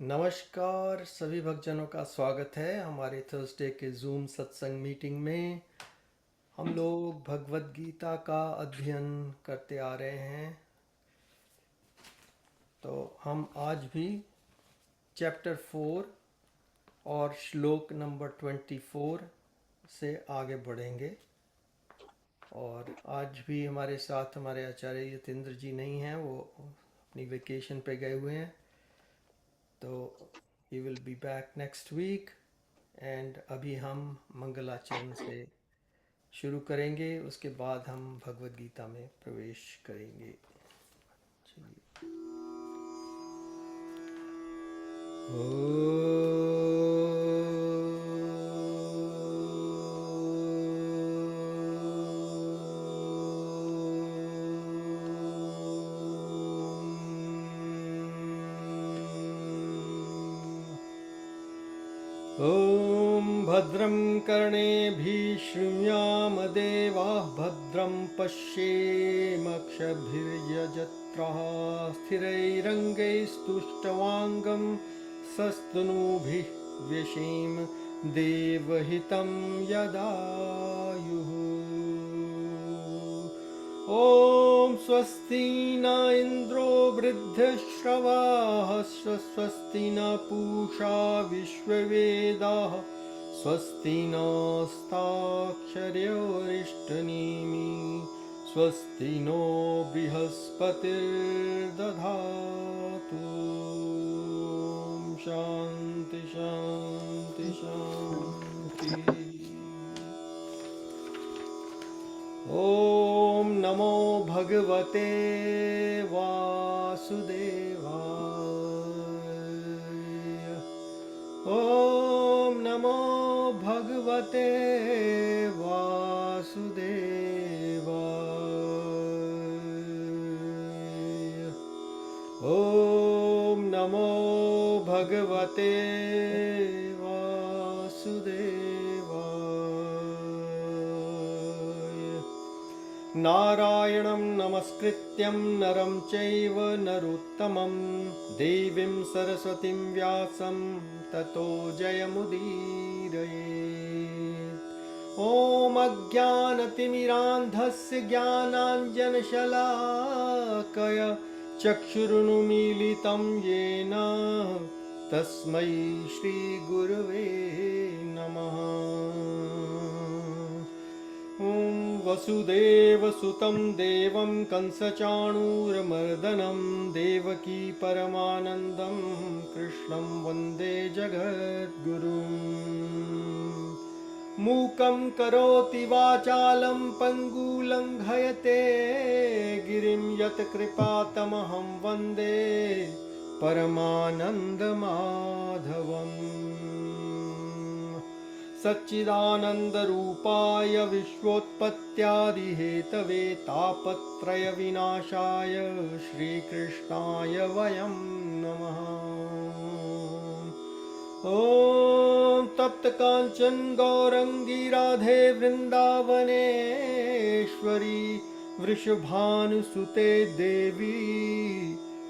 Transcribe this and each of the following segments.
नमस्कार सभी भक्तजनों का स्वागत है हमारे थर्सडे के जूम सत्संग मीटिंग में। हम लोग भगवत गीता का अध्ययन करते आ रहे हैं। तो हम आज भी चैप्टर 4 और श्लोक नंबर 24 से आगे बढ़ेंगे। और आज भी हमारे साथ हमारे आचार्य यतीन्द्र जी नहीं हैं, वो अपनी वेकेशन पे गए हुए हैं। तो he will be back next week. And अभी हम मंगलाचरण से शुरू करेंगे, उसके बाद हम भगवत गीता में प्रवेश करेंगे। चलिए। ॐ भद्रं कर्णेभिः शृणुयाम देवाः भद्रं पश्येमक्षभिर्यजत्राः स्थिरैरङ्गैस्तुष्टवाङ्गं सस्तनूभिः व्यशेम देवहितं यदायुः। ॐ स्वस्ति न इन्द्रो वृद्धश्रवाः स्वस्ति न पूषा विश्ववेदाः स्वस्ति नस्ताक्षर्योरिष्टनेमि स्वस्ति नो बृहस्पतिर्दधातु। शान्ति शान्ति शान्ति। ॐ नमो भगवते वासुदेवाय। ॐ नमो भगवते वासुदेवाय। ॐ नमो भगवते नारायणं नमस्कृत्यं नरं चैव नरोत्तमं देवीं सरस्वतीं व्यासं ततो जयमुदीरयेत्। ॐ अज्ञानतिमिरान्धस्य ज्ञानाञ्जनशलाकया चक्षुरुन्मीलितं येन तस्मै श्रीगुरवे नमः। वसुदेवसुतं देवं कंसचाणूरमर्दनं देवकी परमानन्दं कृष्णं वन्दे जगद्गुरुम्। मूकं करोति वाचालं पङ्गुलङ्घयते गिरिं यत्कृपातमहं वन्दे परमानन्दमाधवम्। सच्चिदानन्दरूपाय विश्वोत्पत्त्यादिहेतवे तापत्रयविनाशाय श्रीकृष्णाय वयं नमः। ॐ तप्तकाञ्चन गौरङ्गी राधे वृन्दावनेश्वरी वृषभानुसुते देवी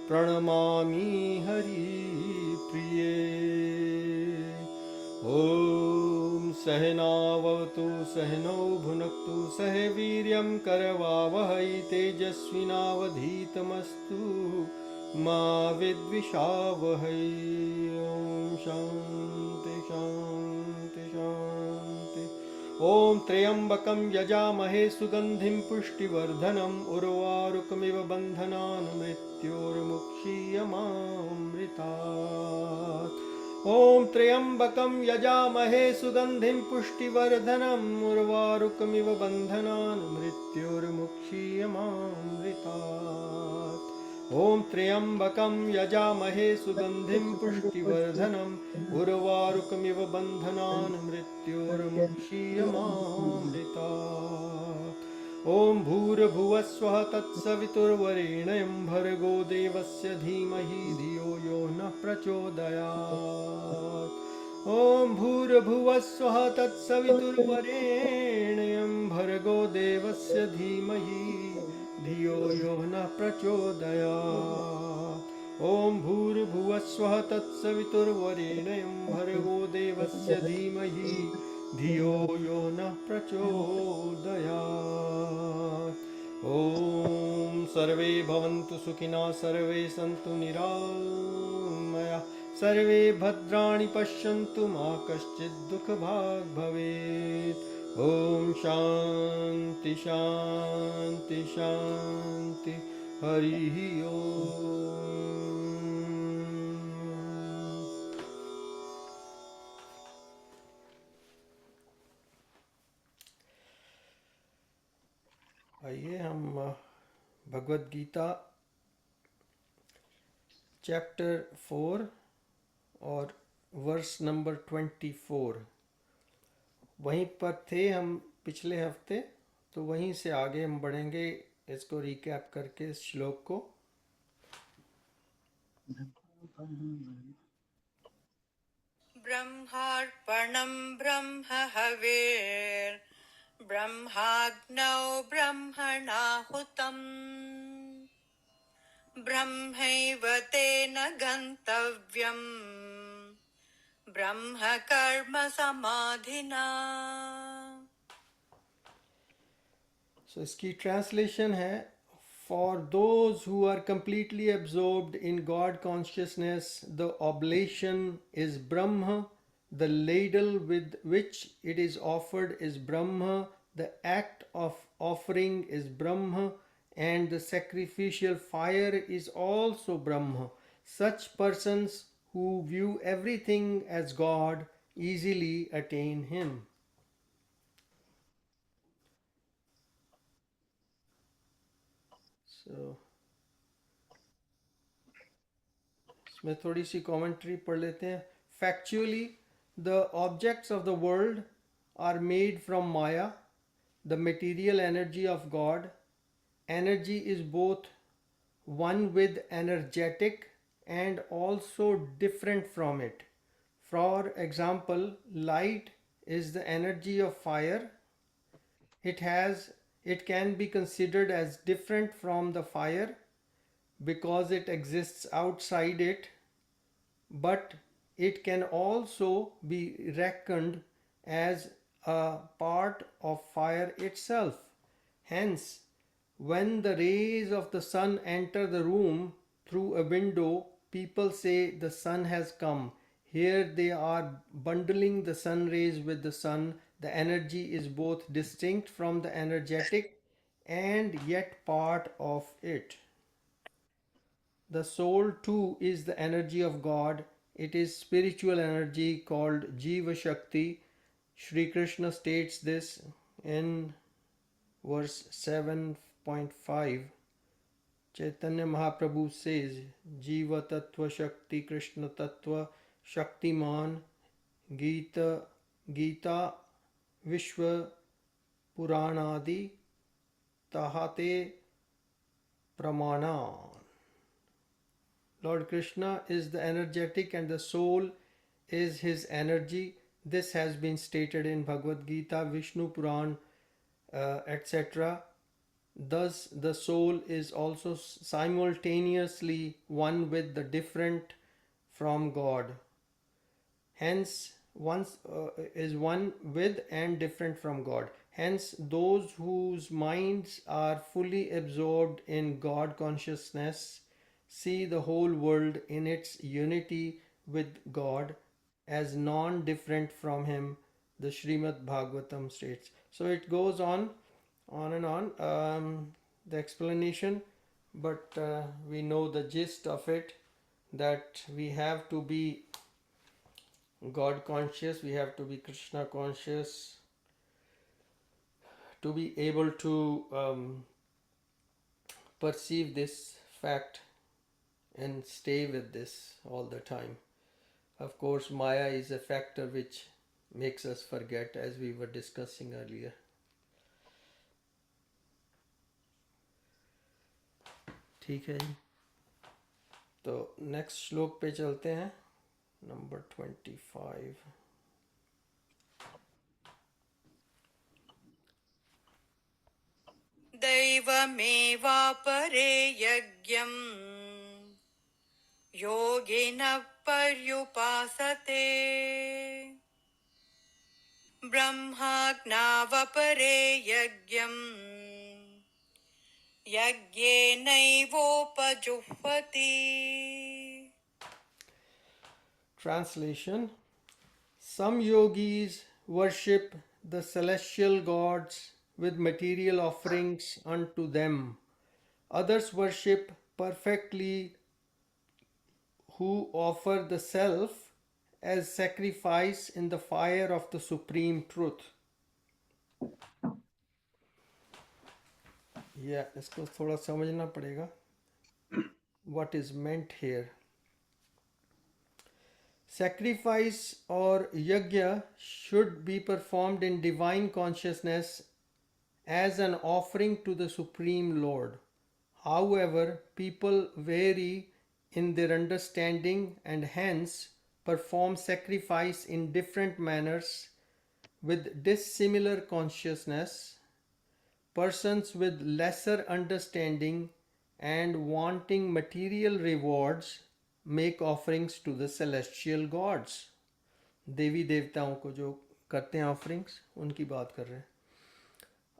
प्रणमामि हरिप्रिये। ॐ सहनावतु सहनौ भुनक्तु सह वीर्यं करवावहै तेजस्विनावधीतमस्तु मा विद्विषावहै। ॐ शान्ति शान्ति शान्ति। ॐ त्र्यम्बकं यजामहे सुगन्धिं पुष्टिवर्धनम् उर्वारुकमिव बन्धनान् मृत्योर्मुक्षीयमामृतात्। ॐ त्र्यम्बकं यजामहे सुगन्धिं पुष्टिवर्धनम् उर्वारुकमिव बन्धनान् मृत्योर्मुक्षीयमामृतात्। ॐ त्र्यम्बकं यजामहे सुगन्धिं पुष्टिवर्धनम् उर्वारुकमिव बन्धनान् मृत्योर्मुक्षीयमामृतात्। ॐ भूर्भुवस्वः तत्सवितुर्वरेण्यं भर्गो देवस्य धीमहि धियो यो नः प्रचोदयात्। ॐ भूर्भुवस्वः तत्सवितुर्वरेण्यं भर्गो देवस्य धीमहि धियो यो नः प्रचोदयात्। ॐ भूर्भुवस्वः तत्सवितुर्वरेण्यं भर्गो देवस्य धीमहि धियो यो नः प्रचोदयात्। ॐ सर्वे भवन्तु सुखिनः, सर्वे सन्तु निरामयाः, सर्वे भद्राणि पश्यन्तु मा कश्चित् दुःखभाग् भवेत्। ॐ शान्ति शान्ति शान्ति हरिः ओम। आइए हम भगवत गीता चैप्टर 4 और वर्स नंबर 24 वहीं पर थे हम पिछले हफ्ते, तो वहीं से आगे हम बढ़ेंगे। इसको रिकैप करके इस श्लोक को। ब्रह्मार्पणं ब्रह्म हविर् ब्रह्माग्नौ ब्रह्मणाहुतम् ब्रह्मैव तेन गन्तव्यम् ब्रह्म कर्म समाधिना। सो इसकी ट्रांसलेशन है, for those who are completely absorbed in God consciousness, the oblation is Brahma, the ladle with which it is offered is Brahma, the act of offering is Brahma, and the sacrificial fire is also Brahma. Such persons who view everything as God easily attain Him. So इसमें थोड़ी सी commentary पढ़ लेते हैं। Factually the objects of the world are made from maya, the material energy of God. Energy is both one with energetic and also different from it. For example, light is the energy of fire. It can be considered as different from the fire because it exists outside it, but it can also be reckoned as a part of fire itself. Hence, when the rays of the sun enter the room through a window, people say the sun has come. Here they are bundling the sun rays with the sun. The energy is both distinct from the energetic and yet part of it. The soul too is the energy of God. It is spiritual energy called Jiva Shakti. Sri Krishna states this in verse 7.5. Chaitanya Mahaprabhu says, Jiva Tattva Shakti Krishna Tattva Shaktiman Gita Vishwa Puranadi Tahate Pramana. Lord Krishna is the energetic and the soul is his energy. This has been stated in Bhagavad Gita, Vishnu Puran, etc. Thus, the soul is also simultaneously one with the different from God. Hence, is one with and different from God. Hence, those whose minds are fully absorbed in God consciousness see the whole world in its unity with God as non different from Him, the Srimad Bhagavatam states. So it goes on and on, the explanation, but we know the gist of it, that we have to be God conscious, we have to be Krishna conscious to be able to perceive this fact and stay with this all the time. Of course, Maya is a factor which makes us forget, as we were discussing earlier. ठीक है जी, तो next श्लोक पे चलते हैं, number 25। दैवमेवापरे यज्ञम् योगिनः पर्युपासते ब्रह्माज्ञावपरे यज्ञम् यज्ञेनैवोपजुह्वति. Translation: Some yogis worship the celestial gods with material offerings unto them. Others worship perfectly who offer the self as sacrifice in the fire of the supreme truth. इसको थोड़ा समझना पड़ेगा. What is meant here? Sacrifice or yajna should be performed in divine consciousness as an offering to the Supreme Lord. However, people vary in their understanding and hence perform sacrifice in different manners with dissimilar consciousness. Persons with lesser understanding and wanting material rewards make offerings to the celestial gods. देवी देवताओं को जो करते हैं offerings, उनकी बात कर रहे हैं.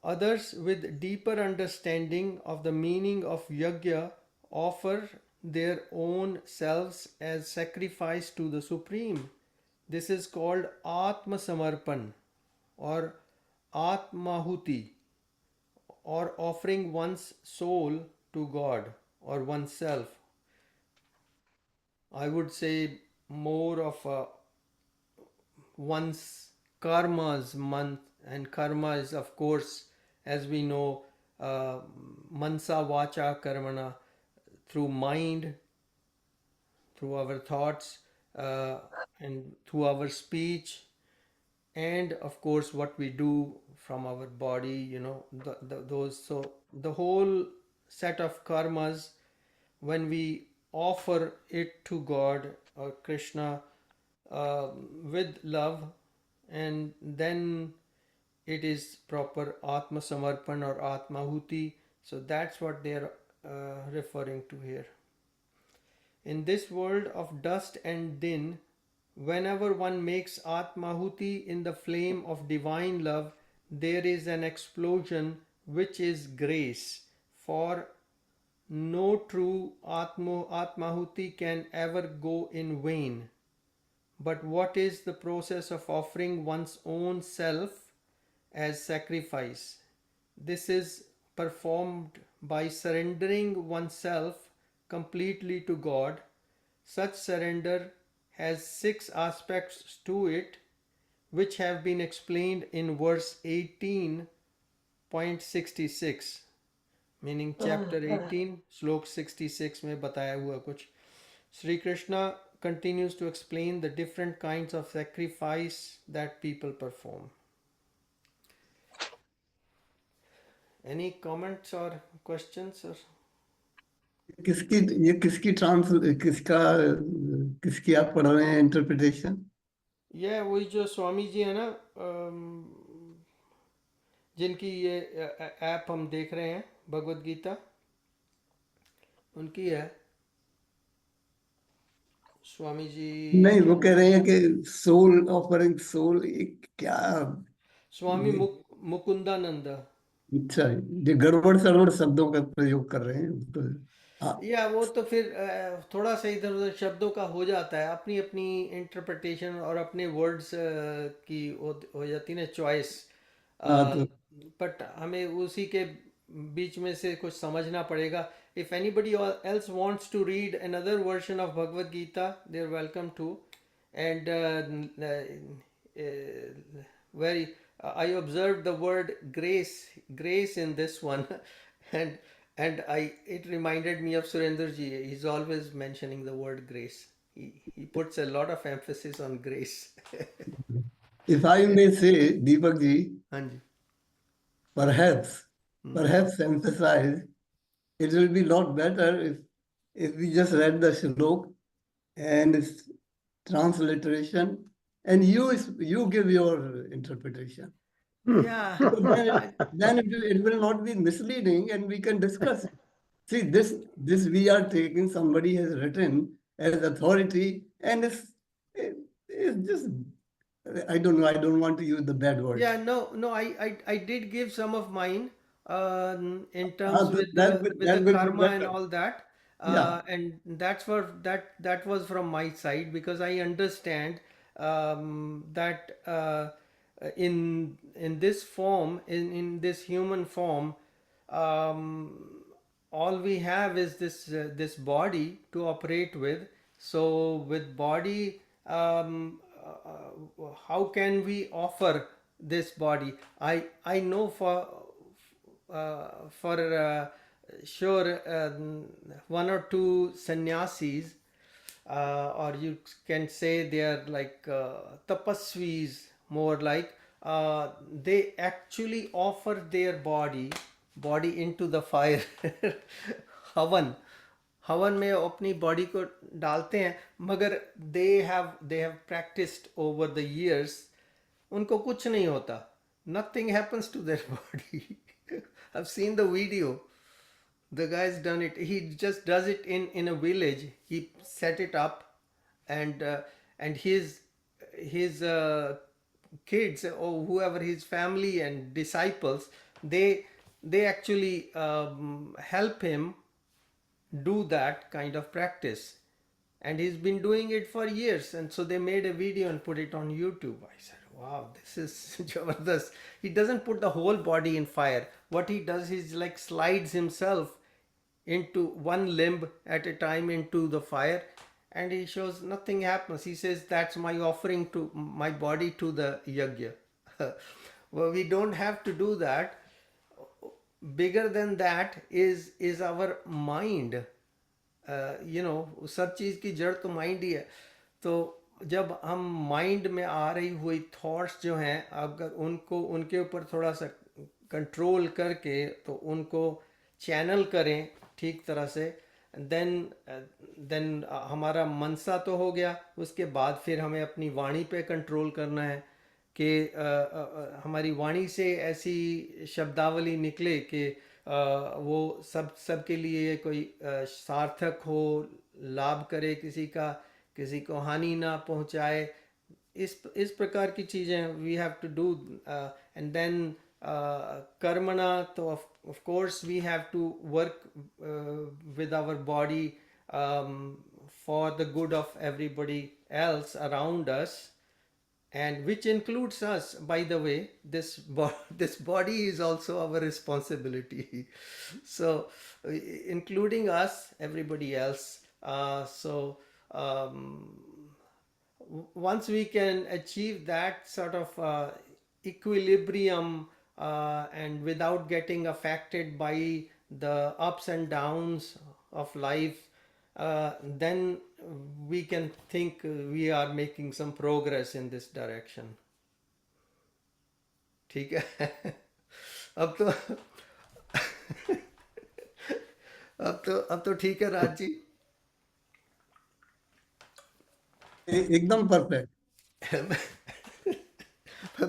Others with deeper understanding of the meaning of yajna offer their own selves as sacrifice to the Supreme. This is called Atma Samarpan or Atmahuti, or offering one's soul to God or oneself. I would say more of a one's karma's month, and karma is, of course, as we know, mansa vacha karmana, through mind, through our thoughts, and through our speech, and of course what we do from our body, those. So the whole set of karmas, when we offer it to God or Krishna with love, and then it is proper Atma Samarpan or Atmahuti. So that's what they are referring to here. In this world of dust and din, whenever one makes Atmahuti in the flame of divine love, there is an explosion which is grace. For no true Atmahuti can ever go in vain. But what is the process of offering one's own self as sacrifice? This is performed by surrendering oneself completely to God. Such surrender has 6 aspects to it, which have been explained in verse 18.66, meaning chapter 18, slok 66 में बताया हुआ कुछ. Sri Krishna continues to explain the different kinds of sacrifice that people perform. Any comments or questions? Or किसकी आप पढ़ रहे हैं interpretation? वही जो स्वामी जी है ना, जिनकी ये ऐप हम देख रहे हैं, भगवद गीता, उनकी है. स्वामी जी नहीं, वो कह रहे हैं कि सोल ऑफरिंग, सोल क्या, स्वामी मुकुंदानंद. अच्छा, ये गड़बड़ सड़बड़ शब्दों का प्रयोग कर रहे हैं तो, वो तो फिर थोड़ा सा इधर उधर शब्दों का हो जाता है, अपनी अपनी इंटरप्रिटेशन और अपने वर्ड्स की हो जाती है ना चॉइस. बट हमें उसी के बीच में से कुछ समझना पड़ेगा. If anybody else wants to read another version of Bhagavad Gita, they are welcome to. And I observed the word grace in this one, and it reminded me of Surender ji. He's always mentioning the word grace. He puts a lot of emphasis on grace. If I may say, Deepak ji, Anji. perhaps emphasize, it will be a lot better if we just read the shlok and its transliteration, and you give your interpretation. Yeah. Then it will not be misleading, and we can discuss. See, this we are taking, somebody has written as authority, and it's just, I don't know, I don't want to use the bad word. Yeah, no, I did give some of mine in terms with That the will be karma and better. all that. Yeah. And that's what that was from my side, because I understand that in this form, in this human form, um, all we have is this body to operate with. So with body, how can we offer this body? I know for sure, one or two sannyasis, or you can say they are like tapasvis, more like they actually offer their body into the fire. हवन हवन में अपनी body को डालते हैं, मगर they have practised over the years, उनको कुछ नहीं होता. Nothing happens to their body. I've seen the video. The guy's done it. He just does it in a village. He set it up, and his kids, or whoever, his family and disciples, they actually help him do that kind of practice. And he's been doing it for years, and so they made a video and put it on YouTube. I said, wow, this is jabardast. He doesn't put the whole body in fire. What he does is like slides himself into one limb at a time into the fire, and he shows nothing happens. He says, that's my offering to my body to the yajna. Well, we don't have to do that. Bigger than that is our mind. सब चीज़ की जड़ तो mind ही है. तो जब हम mind में आ रही हुई थॉट्स जो हैं, अगर उनके ऊपर थोड़ा सा कंट्रोल करके तो उनको चैनल करें ठीक तरह से, देन हमारा मनसा तो हो गया. उसके बाद फिर हमें अपनी वाणी पे कंट्रोल करना है कि हमारी वाणी से ऐसी शब्दावली निकले कि वो सबके लिए कोई सार्थक हो, लाभ करे किसी को हानि ना पहुंचाए. इस प्रकार की चीज़ें we have to do. And then karmana, तो of course we have to work with our body for the good of everybody else around us, and which includes us, by the way. This body is also our responsibility. So including us, everybody else. Once we can achieve that sort of equilibrium, and without getting affected by the ups and downs of life, then we can think we are making some progress in this direction. ठीक है. अब तो अब तो ठीक है राज जी. एकदम perfect.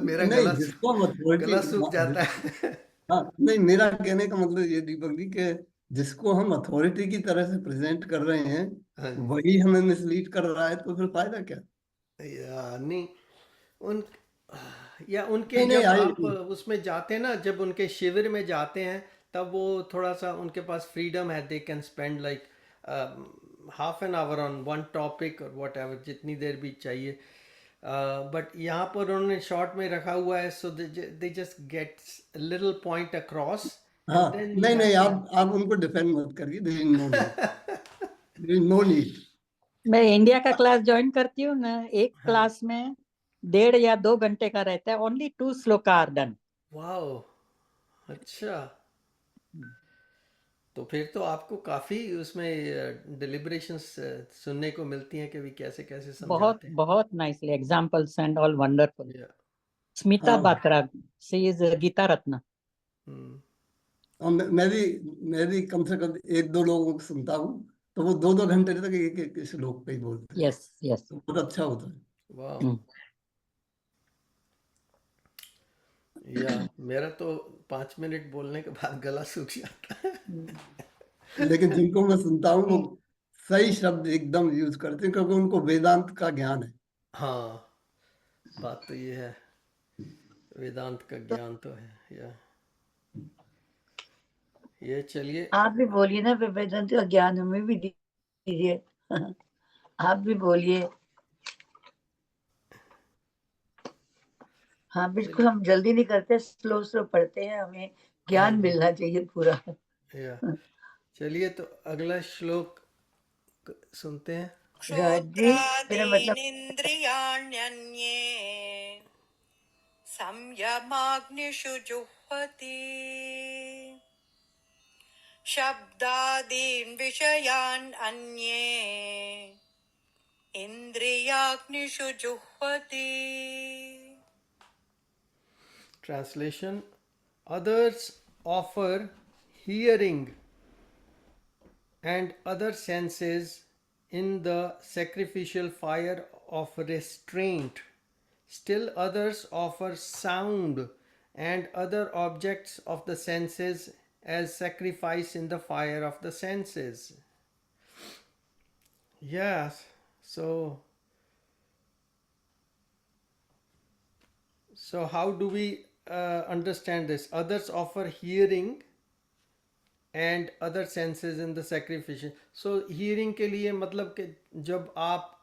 मेरा नहीं, जिसको हम गला सूख अथॉरिटी, जाता है. हाँ नहीं, मेरा कहने का मतलब ये दीपक जी कि जिसको हम अथॉरिटी की तरह से प्रेजेंट कर रहे हैं, हाँ जी. वही हमें मिसलीड कर रहा है, तो फिर फायदा क्या? या नहीं, उन या उनके नहीं नहीं, जब आई आप उसमें जाते हैं ना, जब उनके शिविर में जाते हैं, तब वो थोड़ा सा उनके पास फ्रीडम है. They can spend like half an hour on one topic और वट एवर, जितनी देर भी चाहिए. बट यहाँ पर उन्होंने शॉर्ट में रखा हुआ है, so they just get little point across. हाँ नहीं नहीं, आप उनको डिफेंड मत करिए. There is no need, there is no need. मैं इंडिया का क्लास ज्वाइन करती हूँ ना, एक क्लास में 1.5 या 2 घंटे का रहता है. ओनली 2 श्लोक आर डन. वाओ, अच्छा. तो फिर तो आपको काफी उसमें डिलिब्रेशंस सुनने को मिलती हैं कि भी कैसे कैसे बहुत समझाते हैं. बहुत nicely examples and all wonderful. Yeah. Smita हाँ. बात्रा, शी इज गीता रत्न. और मैं भी कम से कम 1-2 लोगों को सुनता हूँ, तो वो 2-2 घंटे तक एक श्लोक पे ही बोलते हैं. Yes yes. तो बहुत अच्छा होता है. वाह. या मेरा तो 5 मिनट बोलने के बाद गला सूख जाता है. लेकिन जिनको मैं सुनता हूँ, वो सही शब्द एकदम यूज करते हैं क्योंकि उनको वेदांत का ज्ञान है। हाँ, बात तो ये है, वेदांत का ज्ञान तो है। ये चलिए, आप भी बोलिए ना, वेदांत का ज्ञान हमें भी दीजिए। आप भी बोलिए। हाँ बिल्कुल, हम जल्दी नहीं करते, स्लो स्लो पढ़ते हैं, हमें ज्ञान मिलना चाहिए पूरा। या चलिए, तो अगला श्लोक सुनते हैं। राज जी, मेरा मतलब क्षोत्रादीनिन्द्रियाण्यन्ये संयमाग्निषु जुह्वति शब्दादीन् विषयान् अन्ये इन्द्रियाग्निषु जुह्वति. Translation: Others offer hearing and other senses in the sacrificial fire of restraint. Still others offer sound and other objects of the senses as sacrifice in the fire of the senses. Yes, so how do we understand this? Others offer hearing and other senses in the sacrificial. So hearing के लिए मतलब कि जब आप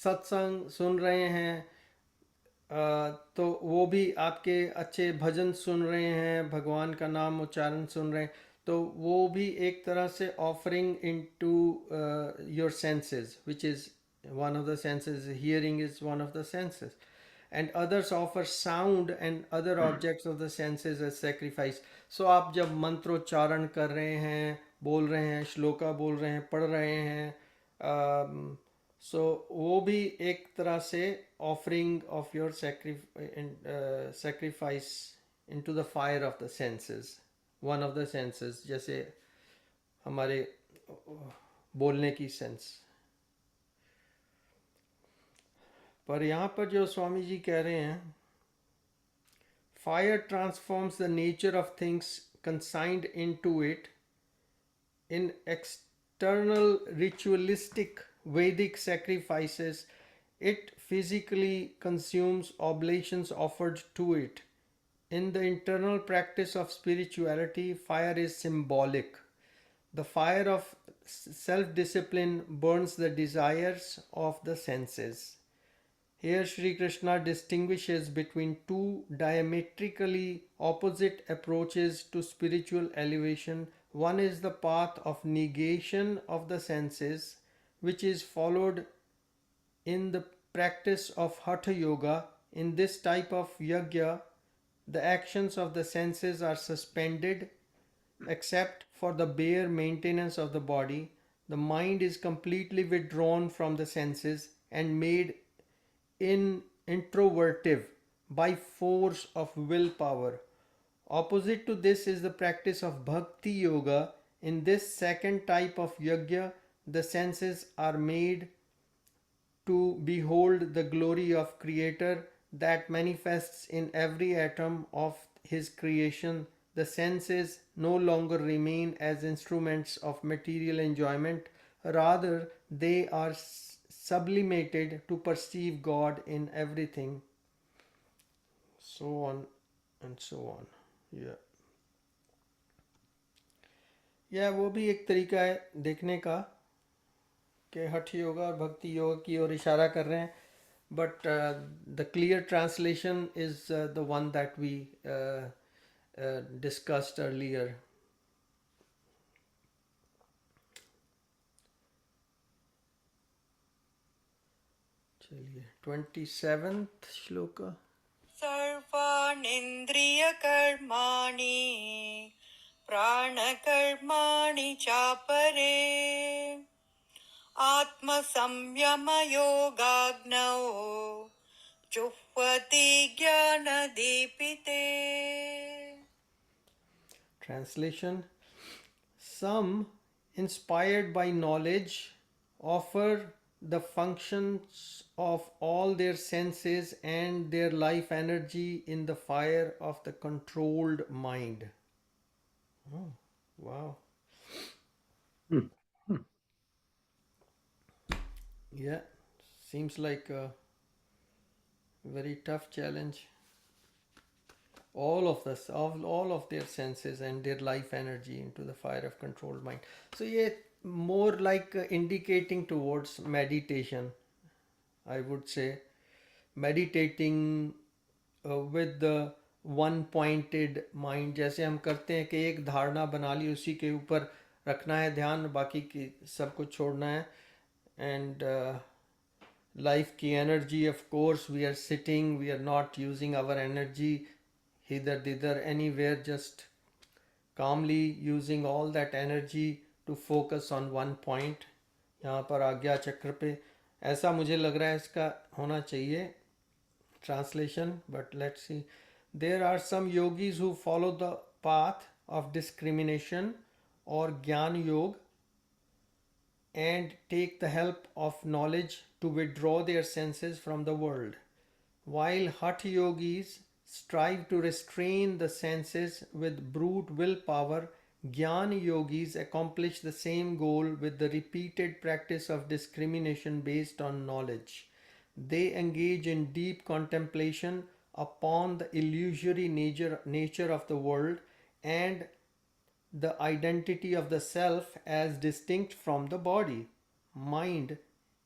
सत्संग सुन रहे हैं तो वो भी आपके अच्छे भजन सुन रहे हैं, भगवान का नाम उच्चारण सुन रहे हैं, तो वो भी एक तरह से offering into your senses, which is one of the senses. Hearing is one of the senses. And others offer sound and other objects of the senses as sacrifice. So आप जब मंत्रोच्चारण कर रहे हैं, बोल रहे हैं, श्लोका बोल रहे हैं, पढ़ रहे हैं, सो वो भी एक तरह से offering of your sacrifice into the fire of the senses, one of the senses, जैसे हमारे बोलने की सेंस। पर यहाँ पर जो स्वामी जी कह रहे हैं, fire transforms the nature of things consigned into it in external ritualistic Vedic sacrifices. It physically consumes oblations offered to it. In the internal practice of spirituality, fire is symbolic. The fire of self-discipline burns the desires of the senses. Here Sri Krishna distinguishes between two diametrically opposite approaches to spiritual elevation. One is the path of negation of the senses, which is followed in the practice of Hatha Yoga. In this type of yajna, the actions of the senses are suspended except for the bare maintenance of the body. The mind is completely withdrawn from the senses and made introvertive by force of willpower. Opposite to this is the practice of bhakti yoga. In this second type of yajna, the senses are made to behold the glory of Creator that manifests in every atom of His creation. The senses no longer remain as instruments of material enjoyment, rather, they are sublimated to perceive God in everything. So on and so on. वो भी एक तरीका है देखने का कि हठ योगा और भक्ति योग की ओर इशारा कर रहे हैं, but the clear translation is the one that we discussed earlier. चलिए 27th श्लोक. सर्वाणीन्द्रियकर्माणि प्राणकर्माणि चापरे आत्मसंयमयोगाग्नौ जुह्वति ज्ञानदीपिते. Translation: Some, inspired by knowledge, offer the functions of all their senses and their life energy in the fire of the controlled mind. Oh, wow. Yeah, seems like a very tough challenge. All of this, all of their senses and their life energy into the fire of controlled mind. So yeah, more like indicating towards meditation, I would say. Meditating with the one pointed mind, जैसे हम करते हैं कि एक धारणा बना ली, उसी के ऊपर रखना है ध्यान, बाकी की सब कुछ छोड़ना है. And life की energy, of course, we are sitting, we are not using our energy hither thither anywhere, just calmly using all that energy to focus on one point. यहाँ पर आज्ञा चक्र पे ऐसा मुझे लग रहा है इसका होना चाहिए translation, but let's see. There are some yogis who follow the path of discrimination or Gyan Yoga and take the help of knowledge to withdraw their senses from the world, while Hatha yogis strive to restrain the senses with brute willpower. Jnana yogis accomplish the same goal with the repeated practice of discrimination based on knowledge. They engage in deep contemplation upon the illusory nature of the world and the identity of the self as distinct from the body, mind,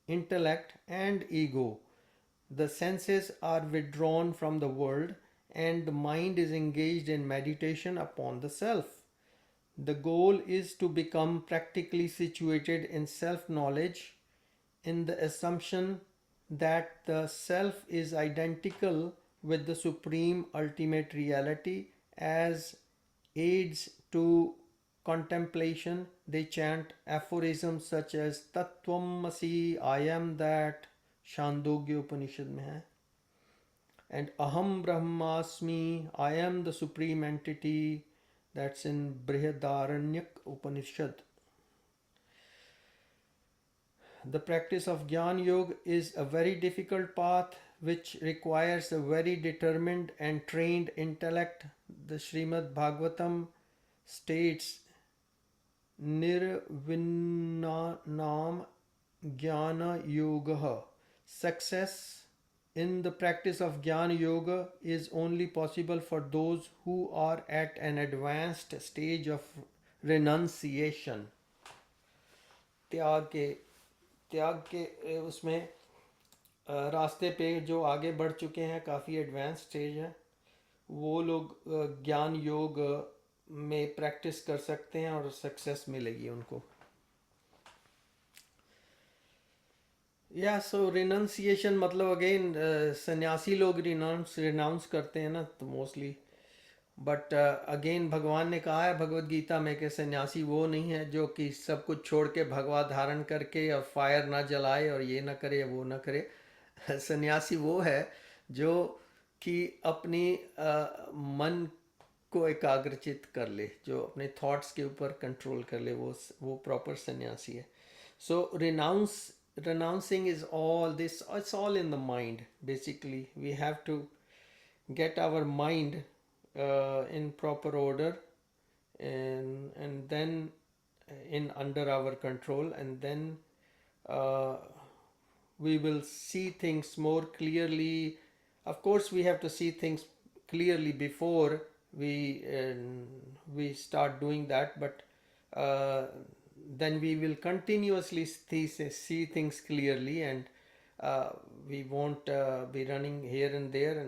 intellect, and ego. The senses are withdrawn from the world and the mind is engaged in meditation upon the self. The goal is to become practically situated in self knowledge in the assumption that the self is identical with the supreme ultimate reality. As aids to contemplation, they chant aphorisms such as Tattvam-asi, I am that, Chandogya Upanishad में है, and Aham Brahmasmi, I am the supreme entity, that's in Brihadaranyaka Upanishad. The practice of Jnana Yoga is a very difficult path which requires a very determined and trained intellect. The Srimad Bhagavatam states, Nirvinnanam Jnana Yoga. Success in the practice of Jnana Yoga is only possible for those who are at an advanced stage of renunciation. त्याग के उसमें रास्ते पे जो आगे बढ़ चुके हैं, काफ़ी एडवांस स्टेज है, वो लोग ज्ञान योग में प्रैक्टिस कर सकते हैं और सक्सेस मिलेगी उनको. या सो रिनाउंसिएशन मतलब अगेन सन्यासी लोग रिनाउंस करते हैं ना, तो मोस्टली. बट अगेन भगवान ने कहा है भगवत गीता में कि सन्यासी वो नहीं है जो कि सब कुछ छोड़ के भगवा धारण करके और फायर ना जलाए और ये ना करे वो ना करे. सन्यासी वो है जो कि अपनी मन को एकाग्रचित कर ले, जो अपने थॉट्स के ऊपर कंट्रोल कर ले, वो प्रॉपर सन्यासी है. सो renouncing is all this, it's all in the mind. Basically we have to get our mind in proper order and then in under our control, and then we will see things more clearly. Of course we have to see things clearly before we start doing that, but then we will continuously see things clearly, and we won't be running here and there,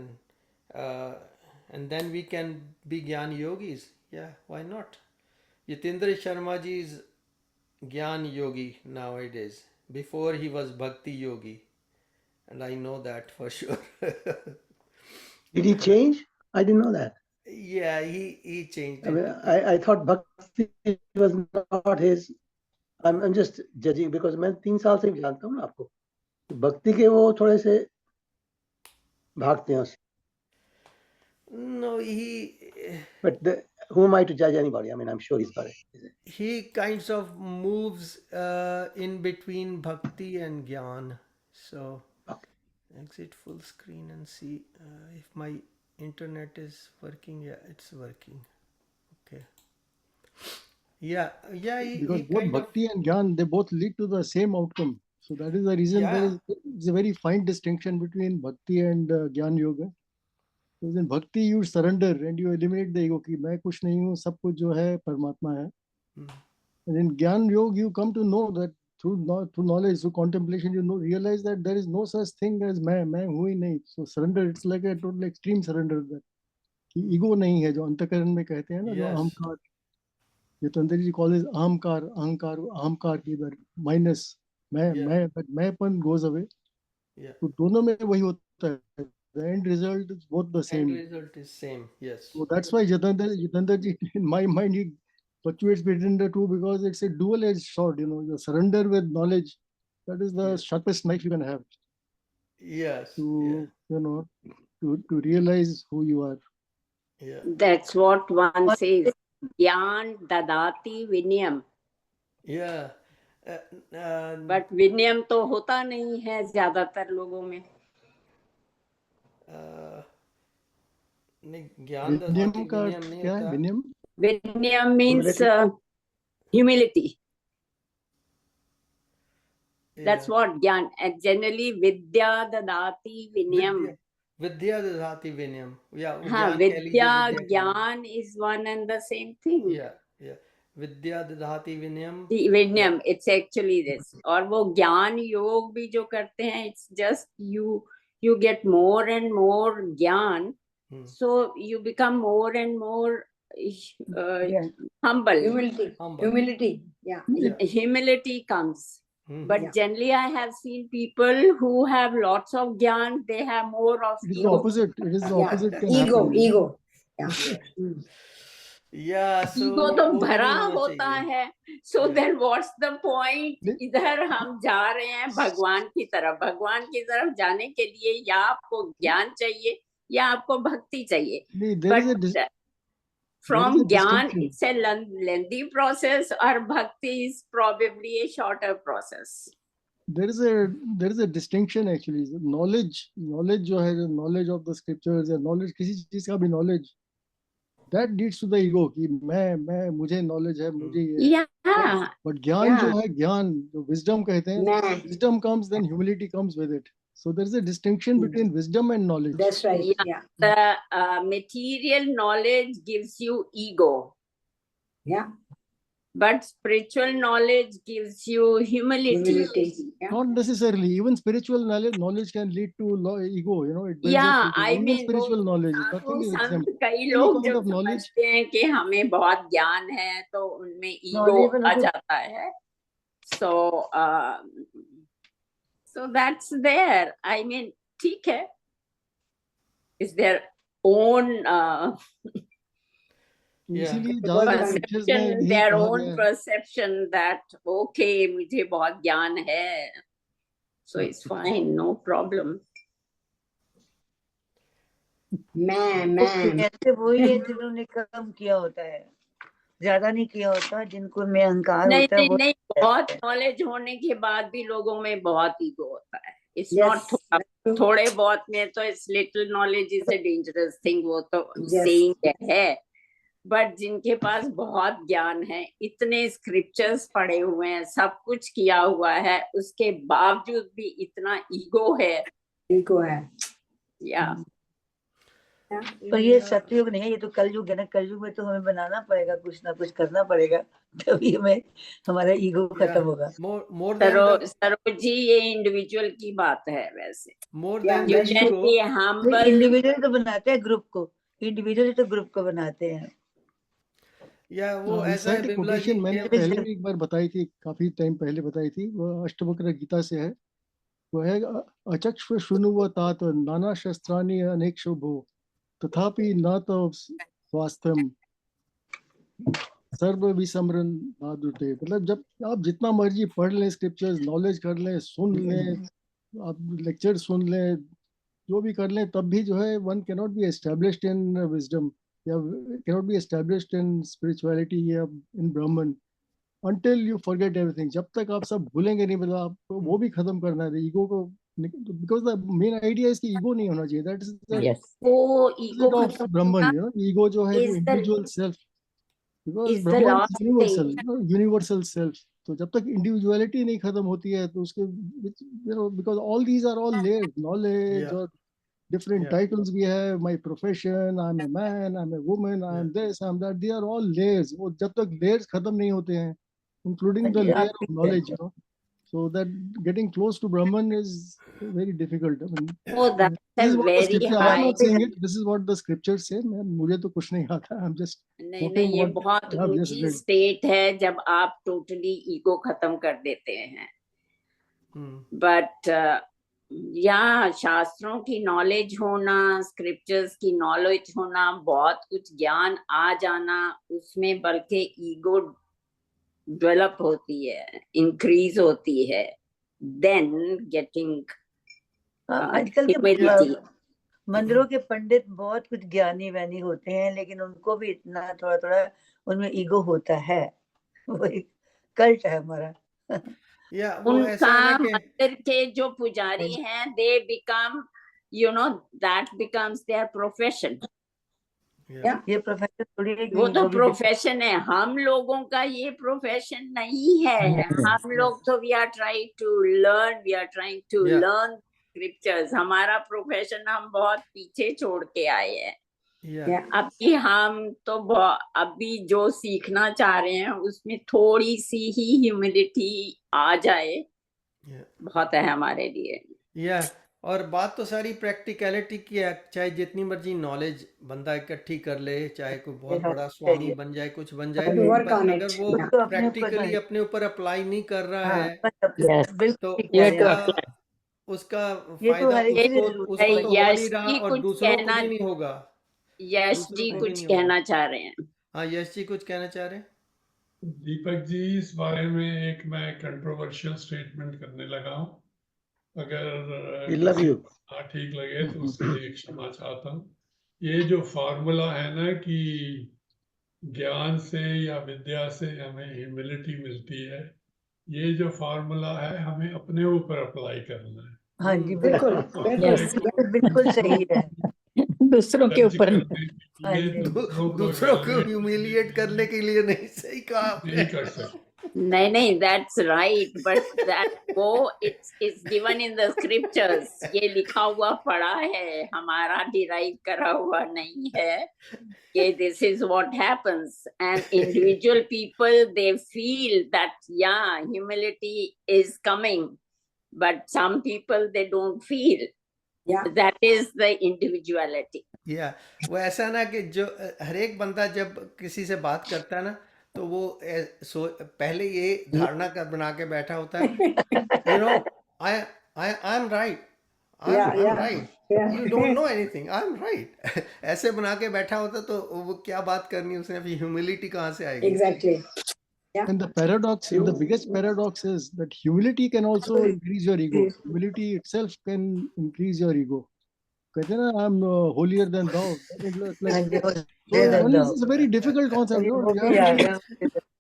and then we can be Gyan Yogis. Yeah, why not? Yatindra Sharma ji is Gyan Yogi nowadays. Before he was Bhakti Yogi, and I know that for sure. Did he change? I didn't know that. Yeah, he changed I mean, it. I thought Bhakti was not his. I'm just judging because मैं 3 साल से जानता हूँ ना आपको. भक्ति के वो थोड़े से भागते हैं उससे. No, But who am I to judge anybody? I mean, I'm sure he's got it. he kinds of moves in between bhakti and gyan. So Okay. exit full screen and see if my internet is working. Yeah, it's working. Okay. Yeah. Because He both kind of, bhakti and jnana, they both lead to the same outcome. So that is the reason Yeah. it's a very fine distinction between bhakti and Gyan Yoga. Because in bhakti you surrender and you eliminate the ego कि मैं कुछ नहीं हूँ, सब कुछ जो है परमात्मा है. And in Gyan Yoga you come to know that through knowledge, through contemplation, you realize that there is no such thing as मैं हूँ ही नहीं. So surrender, it's like a total extreme surrender. That ego नहीं है जो अंतःकरण में कहते हैं ना, जो Yes. अहंकार, जितेंद्र जी कॉल इज अहंकार की इधर माइनस मैंपन goes away. Yeah. तो दोनों में वही होता है. The end result is both the same. End result is same. Yes. So that's why Jitendra ji, in my mind, he fluctuates between the two because it's a dual-edged sword. You surrender with knowledge. That is the sharpest knife you can have. Yes. To to realize who you are. Yeah. That's what one says. Gyan dadati vinyam. Yeah. But vinyam तो होता नहीं है ज्यादातर लोगों में. नहीं, ज्ञान ददाति विनयम नहीं क्या है होता. विनयम? Vinyam means humility. That's what gyan. And generally vidya dadati vinyam. Vidya ददाति विनयम. Yeah. हाँ, vidya gyan is one and the same thing. Yeah. Yeah. विद्या ददाति विनयम. Vinyam, it's actually this. और वो ज्ञान योग भी जो करते हैं, it's just you get more and more ज्ञान, so you become more and more humble. Humility. Yeah. Humility comes. But generally I have seen people who have lots of gyan, they have more of It is the ego. opposite. It is the opposite. can Ego. happen. Ego. Yeah. So ego तो वो भरा नहीं होना होता चाहिए. है. So then what's the point? इधर हम जा रहे हैं भगवान की तरफ. भगवान की तरफ जाने के लिए या आपको ज्ञान चाहिए या आपको भक्ति चाहिए. But from Gyan, it's a lengthy process, or Bhakti is probably a shorter process. There is a distinction actually. Knowledge जो है, knowledge of the scriptures या knowledge किसी चीज का भी knowledge, that leads to the ego कि मैं मुझे knowledge है, मुझे ये. Yeah. But ज्ञान जो है, ज्ञान जो wisdom कहते हैं, wisdom comes, then humility comes with it. So there is a distinction between wisdom and knowledge. That's right. Yeah. The material knowledge gives you ego. Yeah. But spiritual knowledge gives you humility. Yeah. Not necessarily. Even spiritual knowledge can lead to ego. It builds Yeah, up ego. I Even mean, spiritual knowledge. Sadhu Nothing is Sant exempt. कई लोग kind जब of knowledge. समझते हैं कि हमें बहुत ज्ञान है तो उनमें ईगो आ जाता है. So that's there. I mean, ठीक है. It's their own perception, their own perception that okay, मुझे बहुत ज्ञान है. So it's fine, no problem. ऐसे वही है जिन्होंने कम किया होता है, ज्यादा नहीं किया होता, जिनको में अहंकार होता है. नहीं, बहुत नॉलेज होने के बाद भी लोगों में बहुत ईगो होता है. It's not थोड़े बहुत में तो it's little knowledge is a dangerous thing, वो तो saying है. But जिनके पास बहुत ज्ञान है, इतने स्क्रिप्चर्स पढ़े हुए हैं, सब कुछ किया हुआ है, उसके बावजूद भी इतना ईगो है. Yeah. पर ये सतयुग नहीं है, ये तो कलयुग है ना. कलयुग में तो हमें बनाना पड़ेगा, कुछ ना कुछ करना पड़ेगा, तभी हमें हमारा ईगो खत्म होगा. सरोज जी, ये इंडिविजुअल की बात है. वैसे इंडिविजुअल तो बनाते हैं ग्रुप को, इंडिविजुअल तो ग्रुप को बनाते हैं. या वो ऐसा है. कोटेशन मैंने पहले भी एक बार बताई थी, काफी टाइम पहले बताई थी. वो अष्टवक्र गीता से है. वो है अचक्ष शृणुवतात नाना शस्त्राणि अनेक शुभो तथापि न तो स्वास्थ्यम सर्व विसमरण आदुते. मतलब जब आप जितना मर्जी पढ़ लें, स्क्रिप्चर्स नॉलेज कर लें, सुन लें, आप लेक्चर सुन लें, जो भी कर लें, तब भी जो है one can not be established in wisdom या can not be established in spirituality या इन ब्राह्मण until you forget everything. जब तक आप सब भूलेंगे नहीं, मतलब आपको वो भी खत्म करना है ईगो को. Because the main idea is कि ईगो नहीं होना चाहिए. That is the ego of Brahman. Ego जो है वो individual self. Because Brahman is universal, universal self. तो जब तक इंडिविजुअलिटी नहीं खत्म होती है तो उसके because all these are all layers, knowledge Yeah. और different Yeah. titles we have, my profession, I'm a man, I'm a woman, I'm this, I'm that, they are all layers. वो जब तक layers खत्म नहीं होते हैं, including the layer of knowledge, you know, so that getting close to Brahman is very difficult. I mean, Oh, that's this a is what the very scripture, I'm high. not saying it, this is what the scriptures say. मैं मुझे तो कुछ नहीं आता, I'm just नहीं quoting नहीं, ये what बहुत I have just ऊंची read. स्टेट है जब आप टोटली ईगो खत्म कर देते हैं. बट या शास्त्रों की नॉलेज होना, स्क्रिप्चर्स की नॉलेज होना, बहुत कुछ ज्ञान आ जाना, उसमें बल्कि ईगो डेवलप होती है, इंक्रीज होती है, देन गेटिंग आजकल के मंदिरों के पंडित बहुत कुछ ज्ञानी व्यानी होते हैं, लेकिन उनको भी इतना थोड़ा थोड़ा उनमें ईगो होता है. वो एक कल्ट है हमारा. उनका मंदिर के जो पुजारी हैं, they become, you know, that becomes their profession. ये प्रोफेशन थोड़ी है, वो तो प्रोफेशन है. हम लोगों का ये प्रोफेशन नहीं है. हम लोग तो we are trying to learn scriptures. हमारा प्रोफेशन हम बहुत पीछे छोड़ के आए हैं. अभी हम तो अभी जो सीखना चाह रहे हैं उसमें थोड़ी सी ही ह्यूमिलिटी आ जाए, बहुत है हमारे लिए. और बात तो सारी प्रैक्टिकलिटी की है. चाहे जितनी मर्जी नॉलेज बंदा इकट्ठी कर ले, चाहे कोई बहुत बड़ा स्वामी बन जाए, कुछ बन जाए, पर अगर वो प्रैक्टिकली अपने ऊपर अप्लाई नहीं कर रहा है तो उसका फायदा उसको तो हो नहीं रहा और दूसरों को भी नहीं होगा. यश जी कुछ कहना चाह रहे हैं. हाँ, यश जी कुछ कहना चाह रहे हैं. दीपक जी, इस बारे में एक मैं कंट्रोवर्शियल स्टेटमेंट करने लगा हूँ. अगर ठीक लगे तो उसके लिए क्षमा चाहता हूँ. ये जो फॉर्मूला है ना कि ज्ञान से या विद्या से हमें ह्यूमिलिटी मिलती है, ये जो फॉर्मूला है हमें अपने ऊपर अप्लाई करना है. हाँ जी, बिल्कुल बिल्कुल सही है. दूसरों के ऊपर दूसरों को ह्यूमिलिएट करने के लिए नहीं. सही कहा. नहीं कर सकते. नहीं, that's right, but that it's given in the scriptures. ये लिखा हुआ पड़ा है, हमारा डिराइव करा हुआ नहीं है. कि this is what happens, and individual people, they feel that humility is coming, but some people they don't feel. That is the individuality. वो ऐसा ना कि जो हर एक बंदा जब किसी से बात करता है ना, तो वो पहले ये धारणा कर बना के बैठा होता है, you know, I'm right, I'm right, you don't know anything, I'm right. ऐसे बना के बैठा होता तो वो क्या बात करनी उसने, अभी ह्यूमिलिटी कहाँ से आएगी. Exactly. And the paradox, the biggest paradox is that humility can also increase your ego. Humility itself can increase your ego. कहते हैं ना, I'm holier than thou. It's a very difficult concept.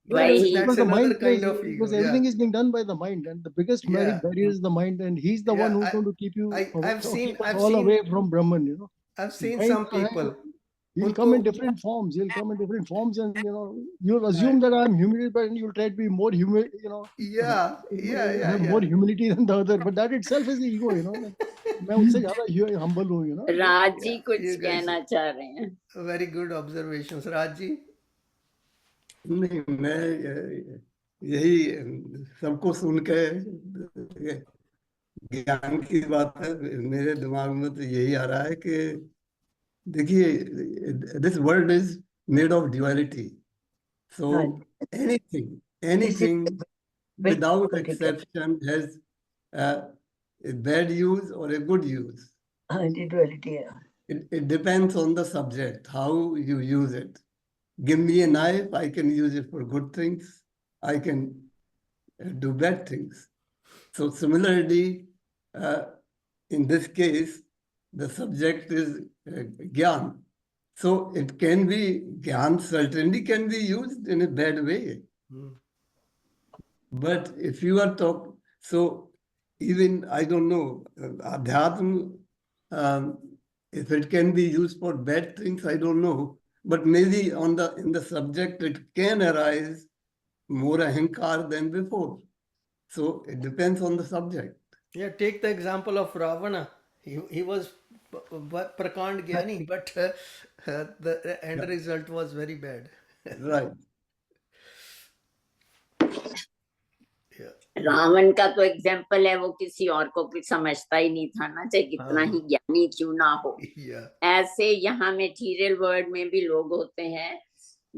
Because the mind, because everything is being done by the mind, and the biggest barrier is the mind, and he's the one who's going to keep you all away from Brahman. You know, I've seen some people. He'll come in different forms. And you'll assume that I'm humiliated, but you'll try to be more humble. Have more humility than the other. But that itself is the ego. मैं उससे ज़्यादा humble हूँ. राज जी कुछ कहना चाह रहे हैं. Very good observations, Raj ji. नहीं, मैं यही सबको सुन के ज्ञान की बात है, मेरे दिमाग में तो यही आ रहा है कि देखिए, this world is made of duality. So anything without exception has a bad use or a good use. Duality. It depends on the subject, how you use it. Give me a knife, I can use it for good things. I can do bad things. So similarly, in this case, the subject is Gyan. So it can be, Gyan certainly can be used in a bad way. But if you are talking, so even, I don't know, Adhyatma, if it can be used for bad things, I don't know. But maybe in the subject, it can arise more ahankar than before. So it depends on the subject. Yeah, take the example of Ravana. He was Prakand Gyani, but the end result was very bad. Right. Yeah. Ravan का तो example है, वो किसी और को कुछ समझता ही नहीं था ना, चाहे कितना ही ज्ञानी क्यों ना हो। Yeah. ऐसे यहाँ मेटीरियल वर्ल्ड में भी लोग होते हैं,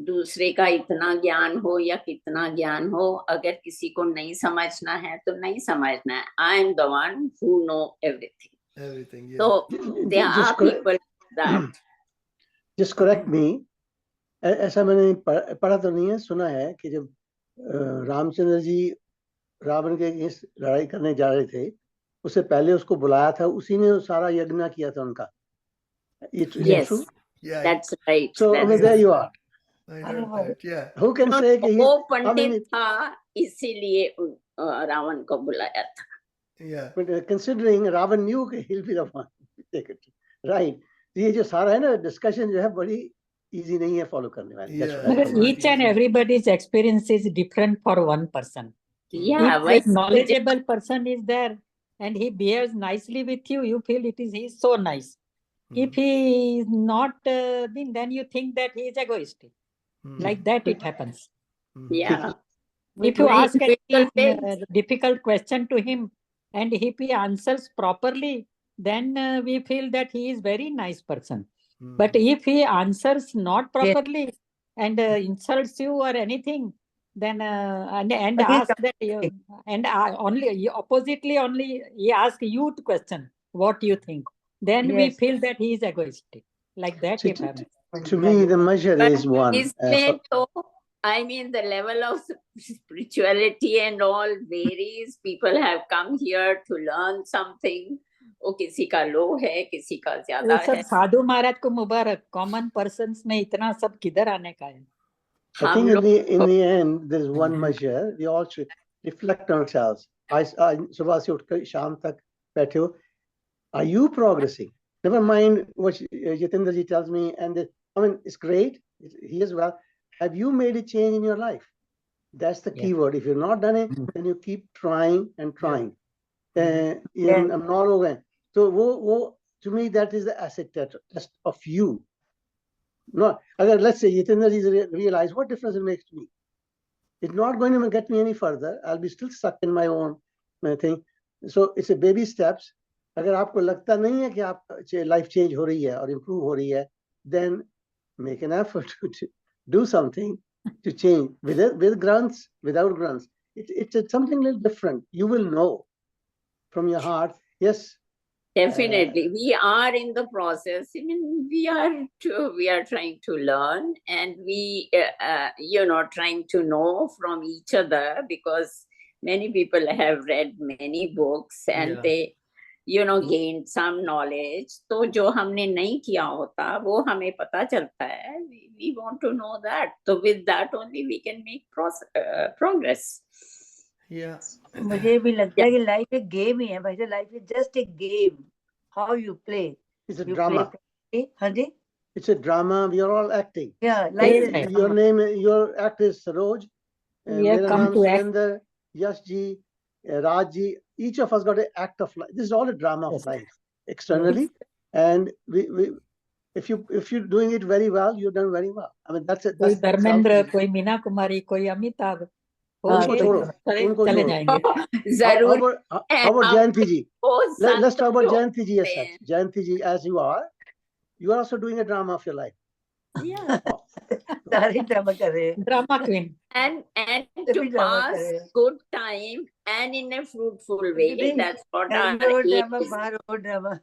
दूसरे का इतना ज्ञान हो या कितना ज्ञान हो, अगर किसी को नहीं समझना है तो नहीं समझना है। I am the one who know everything. Everything. Yeah. So there are people that just correct me, ऐसा मैंने पढ़ा तो नहीं है, सुना है कि जब रामचंद्र जी रावण के अगेंस्ट लड़ाई करने जा रहे थे, उससे पहले उसको बुलाया था, उसी ने सारा यज्ञ किया था उनका। yes, Yeah. that's right. So I mean, there you are. I heard that. Yeah. Who can say कि वो पंडित था इसीलिए रावण को बुलाया था। Yeah. But considering Ravan knew कि he'll be the one to take it, right? ये जो सारा है ना डिस्कशन जो है बड़ी इजी नहीं है फॉलो करने वाली। Yeah. But each and everybody's experience is different for one person. Yeah, If a knowledgeable person is there and he behaves nicely with you, you feel he is so nice. If he is not, then you think that he is egoistic. Like that it happens. yeah. If you ask a Difficult difficult question to him and if he answers properly, then we feel that he is very nice person. But if he answers not properly and insults you or anything, then and But he's ask that you, and only oppositely only he asks you to question what you think. Then we Yes. feel that he is egoistic. Like that See, it happens. To me, the measure is one. इसमें तो I mean the level of spirituality and all varies. People have come here to learn something. वो किसी का लो है, किसी का ज्यादा ये सब है। साधु महाराज को मुबारक, कॉमन पर्सन्स में इतना सब किधर आने का है? I think in the end, there's one measure. We all should reflect on ourselves. सुबह से उठकर शाम तक बैठे हो. Are you progressing? Never mind what Jitendra ji tells me, and I mean it's great. He as well. Have you made a change in your life? That's the key word. If you've not done it, then you keep trying and trying. I'm not over. So to me that is the asset test of you. No, let's say Jitendra ji realize what difference it makes to me. It's not going to get me any further. I'll be still stuck in my own thing. So it's a baby steps. अगर आपको लगता नहीं है कि आप life change हो रही है और इम्प्रूव हो रही है, then make an effort to do something to change with grunts, without grunts. It's something little different. You will know from your heart. Yes. Definitely, we are in the process. I mean, we are trying to learn, and we, trying to know from each other, because many people have read many books and they, gained some knowledge. तो जो हमने नहीं किया होता, वो हमें पता चलता है. We want to know that. So with that only we can make progress. Yeah. मुझे भी लगता है कि लाइफ एक गेम ही है भाई, life is just a game. How you play, It's a drama. हाँ जी, It's a drama. We are all acting. yeah, life is Your name, your actor is Saroj. मेरा come नाम to act. Surinder, Yash ji, Raj ji. Each of us got an act of life. This is all a drama of life externally, and we if you're doing it very well, you've done very well. I mean that's it. कोई That's Dharmendra, कोई मीना कुमारी, कोई अमिताभ, उनको छोड़ो, उनको चले छोड़ो. जाएंगे. जरूर. How about Jayanti ji? वो Let's talk about Sant Jayanti ji as होते such. हैं. Jayanti ji, as you are also doing a drama of your life. Yeah. सारे ड्रामा कर रहे हैं. Drama queen. And भी to drama pass करे. good time and in a fruitful way. नहीं, That's what our अंदर वो aim ड्रामा, is. बाहर वो ड्रामा.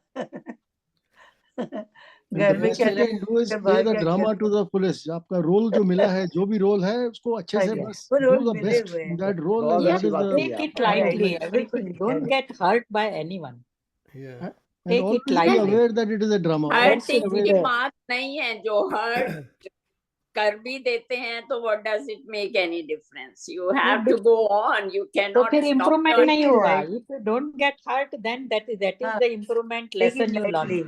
And घर the में best क्या you can do is क्या play बाहर the क्या drama क्या. to the fullest. आपका रोल जो मिला है, जो भी रोल है, उसको अच्छे से हाँ, बस वो do रोल the मिले best हुए in हैं. that role, बहुत and that अच्छी is बात the कही Take it आपने. lightly. Right. Everything. Don't get hurt by anyone. Yeah. and Take always it be lightly. aware that it is a drama. Hurt Always be की aware. बात नहीं है, जो hurt कर भी देते हैं तो what does it make any difference? You have to go on. You तो cannot फिर stop इम्प्रूवमेंट your नहीं हुआ. life. If you don't get hurt, then that is हाँ. the improvement Take it lesson you learn. lightly.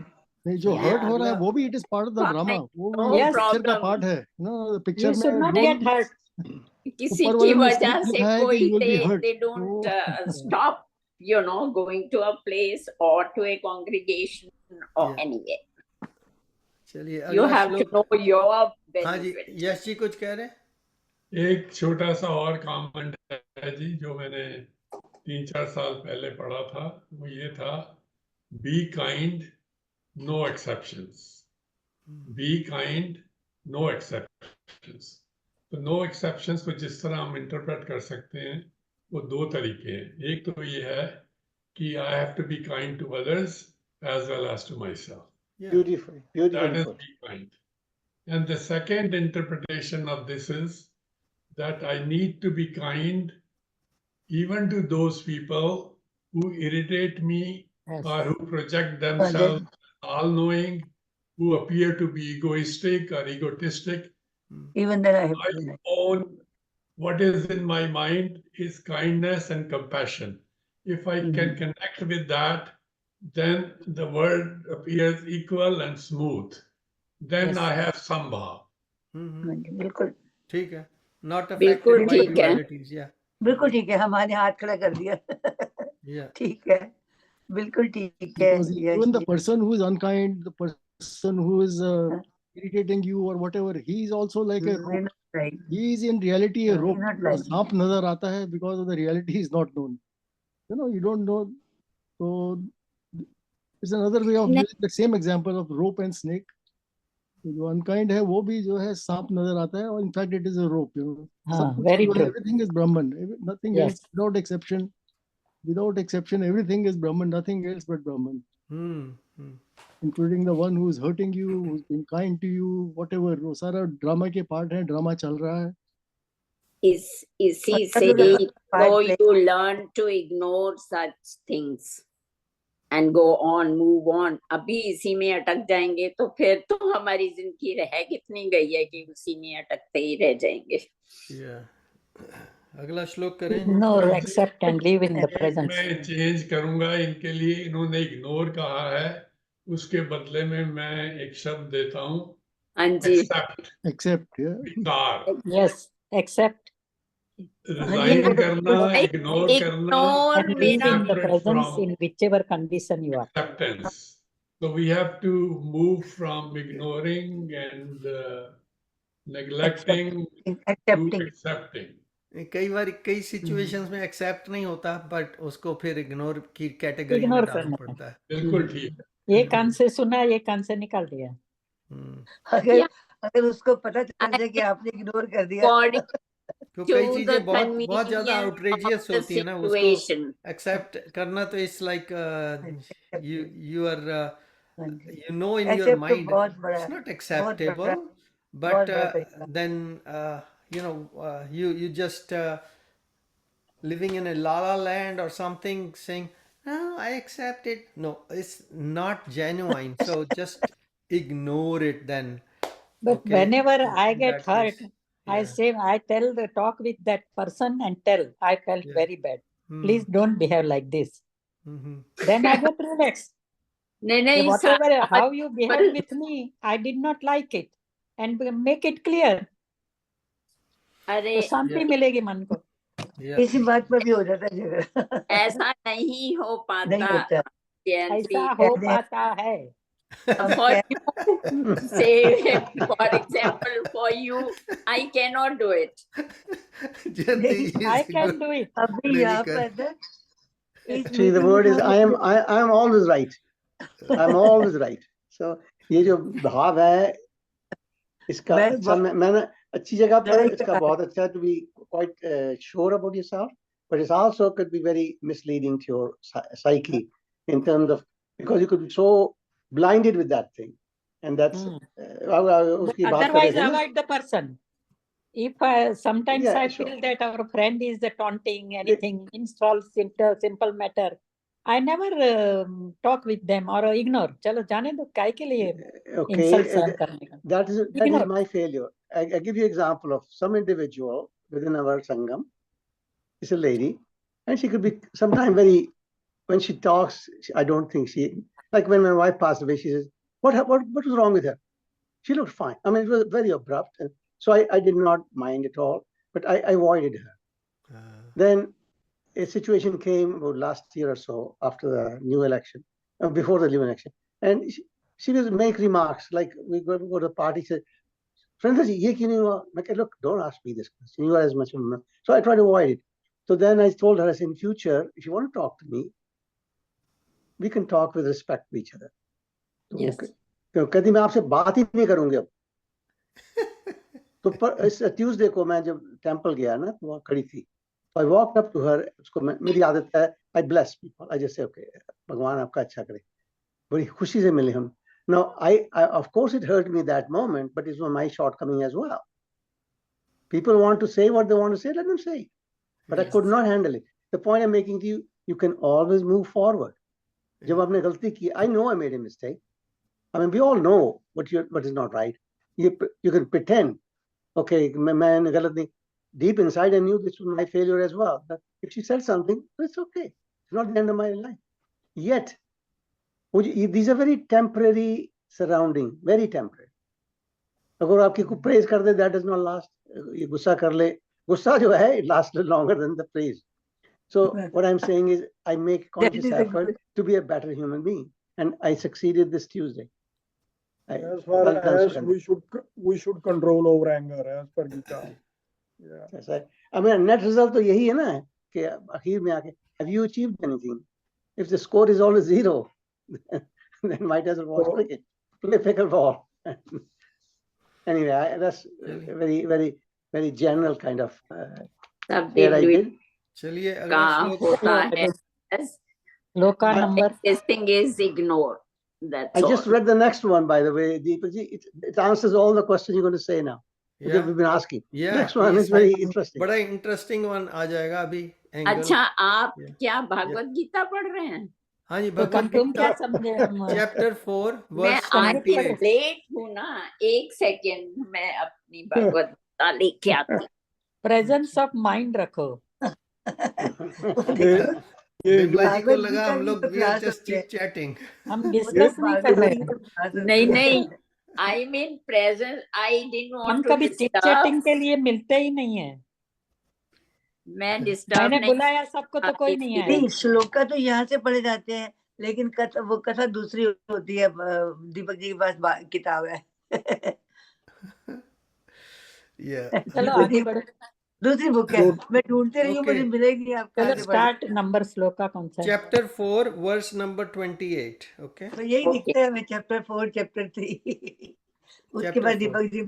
नहीं, जो Yeah. Hurt हो रहा है वो भी it is part of the drama. Fine. वो No भी Yes. पिक्चर का problem. पार्ट है. No, the picture You should में not रोल get hurt. किसी ऊपर की वाले ने वजह script से लिखा है कि कोई you will be hurt. they don't तो stop, you know, going to a place or to a congregation or Yeah. anywhere. चलिए You अगला have to श्लोक। know your हाँ जी, benefit. यश जी कुछ कह रहे हैं? एक छोटा सा और कमेंट है जी, जो मैंने 3-4 साल पहले पढ़ा था, वो ये था, be kind no exceptions, be kind no exceptions. तो नो एक्सेप्शंस को जिस तरह हम इंटरप्रेट कर सकते हैं वो दो तरीके हैं। एक तो ये है कि I have to be kind to others as well as to myself, Yeah. Beautiful, beautiful that is put. be kind. And the second interpretation of this is that I need to be kind even to those people who irritate me Yes. or who project themselves all-knowing, who appear to be egoistic or egotistic. Even then I have My to be nice. own, what is in my mind is kindness and compassion. If I can connect with that, then the world appears equal and smooth. Then Yes. I have sambhav. बिल्कुल ठीक है, not बिल्कुल affected by ठीक है। dualities. Yeah. बिल्कुल ठीक है, हमारे हाथ खड़ा कर दिया। Yeah. ठीक है, बिल्कुल ठीक है। because even the person who is unkind, the person who is irritating you or whatever, he is also like a rope. Right. He is in reality a He's rope. not उसको like- सांप नजर आता है because of the reality is not known. You know, you don't know. So it's another way of using the same example of rope and snake. तो जो unkind है वो भी जो है सांप नजर आता है और in fact it is a rope. You know, हाँ, सब कुछ very जो है, true. everything is Brahman. Nothing Yes. else without exception. Without exception, everything is Brahman. Nothing else but Brahman. Including the one who is hurting you, who's been kind to you, whatever. वो सारा drama के part है, drama चल रहा है. Is he saying, so you learn to ignore such things and go on, move on. अभी इसी में अटक जाएंगे तो फिर तो हमारी जिंदगी रह कितनी गई है कि उसी में अटकते ही रह जाएंगे। Yeah. अगला श्लोक करें। Ignore, accept and live in the presence. मैं चेंज करूंगा इनके लिए, इन्होंने इग्नोर कहा है, उसके बदले में मैं एक शब्द देता हूँ, हाँ जी। Accept, yeah. स्वीकार। Yes, accept रिजाइन करना, इग्नोर करना, Ignore and may live in not the separate presence from in whichever condition you are. acceptance. So we have to move from ignoring and neglecting to accepting. accepting. कई बार कई situations में accept नहीं होता, but उसको फिर ignore की category में Ignore डालना करना पड़ता है। बिल्कुल ठीक है। एक कान से सुना, एक कान से निकाल दिया। अगर उसको पता चल जाए कि आपने इग्नोर कर दिया, according तो to कई the चीजें बहुत ज्यादा convenience आउटरेजियस of the होती है ना, उसको situation. एक्सेप्ट करना तो it's like you are you know in your Accept तो mind बहुत बड़ा it's not बहुत acceptable, बड़ा but बहुत बड़ा तरीका। then you know you just living in a la la land or something, saying no I accept it, no, it's not genuine, so just ignore it then. But Okay, whenever I in get that hurt, case, I yeah. say, I tell the talk with that person and tell, I felt Yeah. very bad. Please don't behave like this. Mhm. Then I get relaxed. नहीं नहीं Whatever, सारा- how you behave with me, I did not like it. And make it clear. अरे तो शांति Yeah. मिलेगी मन को। Yeah. इसी बात पर भी हो जाता है झगड़ा। ऐसा नहीं हो नहीं पाता। होता। जयंती, ऐसा हो पाता है। for you, say for example, for you, I cannot do it. Jayanti is I can good. do it. अभी यहाँ Really पर ना इस Actually, the meeting word में is हम- I am always right. I'm always right. So ये जो भाव है इसका मैं अच्छा मैंने अच्छी जगह पर मैं- इसका बहुत अच्छा to be quite sure about yourself, but it also could be very misleading to your psyche in terms of because you could be so blinded with that thing, and that's उसकी बात कर रहे Otherwise, थे ना? avoid the person. If sometimes Yeah, I sure. feel that our friend is taunting anything, insult simple matter, I never talk with them or ignore. चलो जाने दो, काय के लिए Okay, insult सहन करने का? that is Ignore. my failure. I give you example of some individual within our sangam. It's a lady, and she could be sometimes very. When she talks, I don't think she like when my wife passed away. She says, "What was wrong with her?" She looked fine. I mean, it was very abrupt, and so I did not mind at all. but I avoided her. हाँ, Then a situation came about last year or so after the new election, before the new election, and she was make remarks like we go to the party, said, "Friends, ye kyun nahi hua?" I said, "Look, don't ask me this question. You are as much." So I tried to avoid it. So then I told her, I said, in future, if you want to talk to me, we can talk with respect to each other. तो Yes. कहती मैं आपसे बात ही नहीं करूंगी अब. तो इस ट्यूसडे को मैं जब टेंपल गया ना, तो वहाँ खड़ी थी. I walked up to her. उसको मेरी आदत है, I bless people. I just say, okay, भगवान आपका अच्छा करे. बड़ी खुशी से मिले हम. Now, I of course it hurt me that moment, but it was my shortcoming as well. People want to say what they want to say, let them say. But I could not handle it. The point I'm making to you, you can always move forward. जब आपने गलती की, I know I made a mistake. I mean, we all know what is not right. You can pretend, okay, मैं गलत नहीं. Deep inside, I knew this was my failure as well. But if she said something, it's okay. It's not the end of my life. Yet, these are very temporary surrounding, very temporary. अगर आपकी को praise कर दे, that does not last. ये गुस्सा कर ले, गुस्सा जो है, it lasts longer than the praise. So what I'm saying is, I make conscious effort to be a better human being, and I succeeded this Tuesday. As far as we should control over anger, as per Gita. Yeah. Yes, I mean, net result तो यही है ना कि आखिर में आके, have you achieved anything? If the score is always 0, then might as well watch cricket, play pickleball. Anyway, that's very, very, very general kind of. सब There I did. चलिए का अगला श्लोक. होता है. Shloka number This thing is ignored. That's I all. just read the next one, by the way, Deepak ji. It answers all the questions you're going to say now. Yeah. We've been asking. Yeah, Next one is very interesting. बड़ा interesting one आ जाएगा अभी. angle. अच्छा, आप Yeah. क्या भागवत गीता पढ़ रहे हैं? हाँ जी, तो भगवद तुम क्या गीता समझे हम चैप्टर 4 मैं वर्स आज 28. लेट हूँ ना, 1 सेकेंड मैं अपनी भागवत गीता लेके आती. प्रेजेंस ऑफ माइंड रखो. बिमला जी को भागवत लगा गीता हम भी लोग तो वी आर खा जस्ट सकते हैं. Chit chatting. हम डिस्कस नहीं कर रहे हैं. नहीं नहीं, I mean present. I didn't हम want to कभी चिट चैटिंग disturb. के लिए मिलते ही नहीं है. मैं डिस्टर्ब मैंने नहीं. बुलाया सबको तो कोई नहीं आया. नहीं, श्लोका तो यहाँ से पढ़े जाते हैं, लेकिन वो कथा दूसरी होती है. दीपक जी के पास किताब है. चलो आगे बढ़ो. दूसरी बुक है, मैं ढूंढती रही हूँ, Okay. मुझे मिलेगी. आप कहाँ चलो से स्टार्ट. नंबर श्लोका कौन सा है? Chapter 4 verse number 28. ओके, तो यही दिखता है. मैं चैप्टर 4 चैप्टर 3 उसके बाद दीपक जी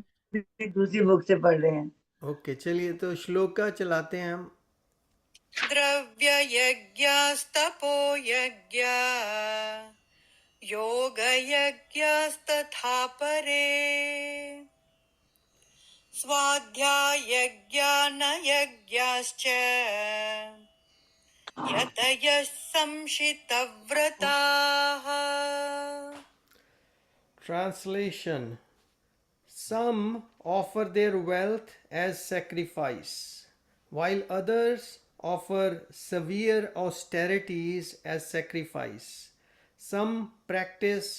दूसरी बुक से पढ़ रहे हैं. ओके, चलिए तो श्लोका चलाते हैं हम. द्रव्य यज्ञास्तपो यज्ञा योग यज्ञास्तथा परे स्वाध्याय ज्ञान यज्ञाश्च यतयः संशितव्रताः. Translation: Some offer their wealth as sacrifice, while others offer severe austerities as sacrifice. Some practice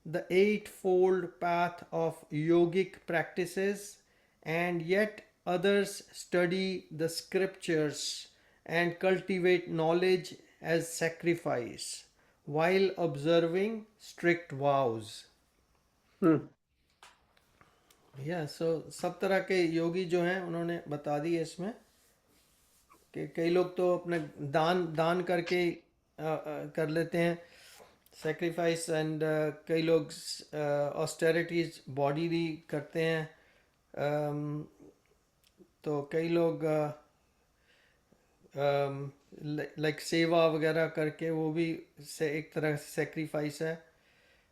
the eightfold path of yogic practices, and yet others study the scriptures and cultivate knowledge as sacrifice, while observing strict vows. सो सब तरह के योगी जो हैं उन्होंने बता दी है इसमें कि कई लोग तो अपने दान करके कर लेते हैं सेक्रीफाइस, एंड कई लोग ऑस्टेरिटीज बॉडीली करते हैं. तो कई लोग लाइक सेवा वगैरह करके वो भी एक तरह से सेक्रीफाइस है.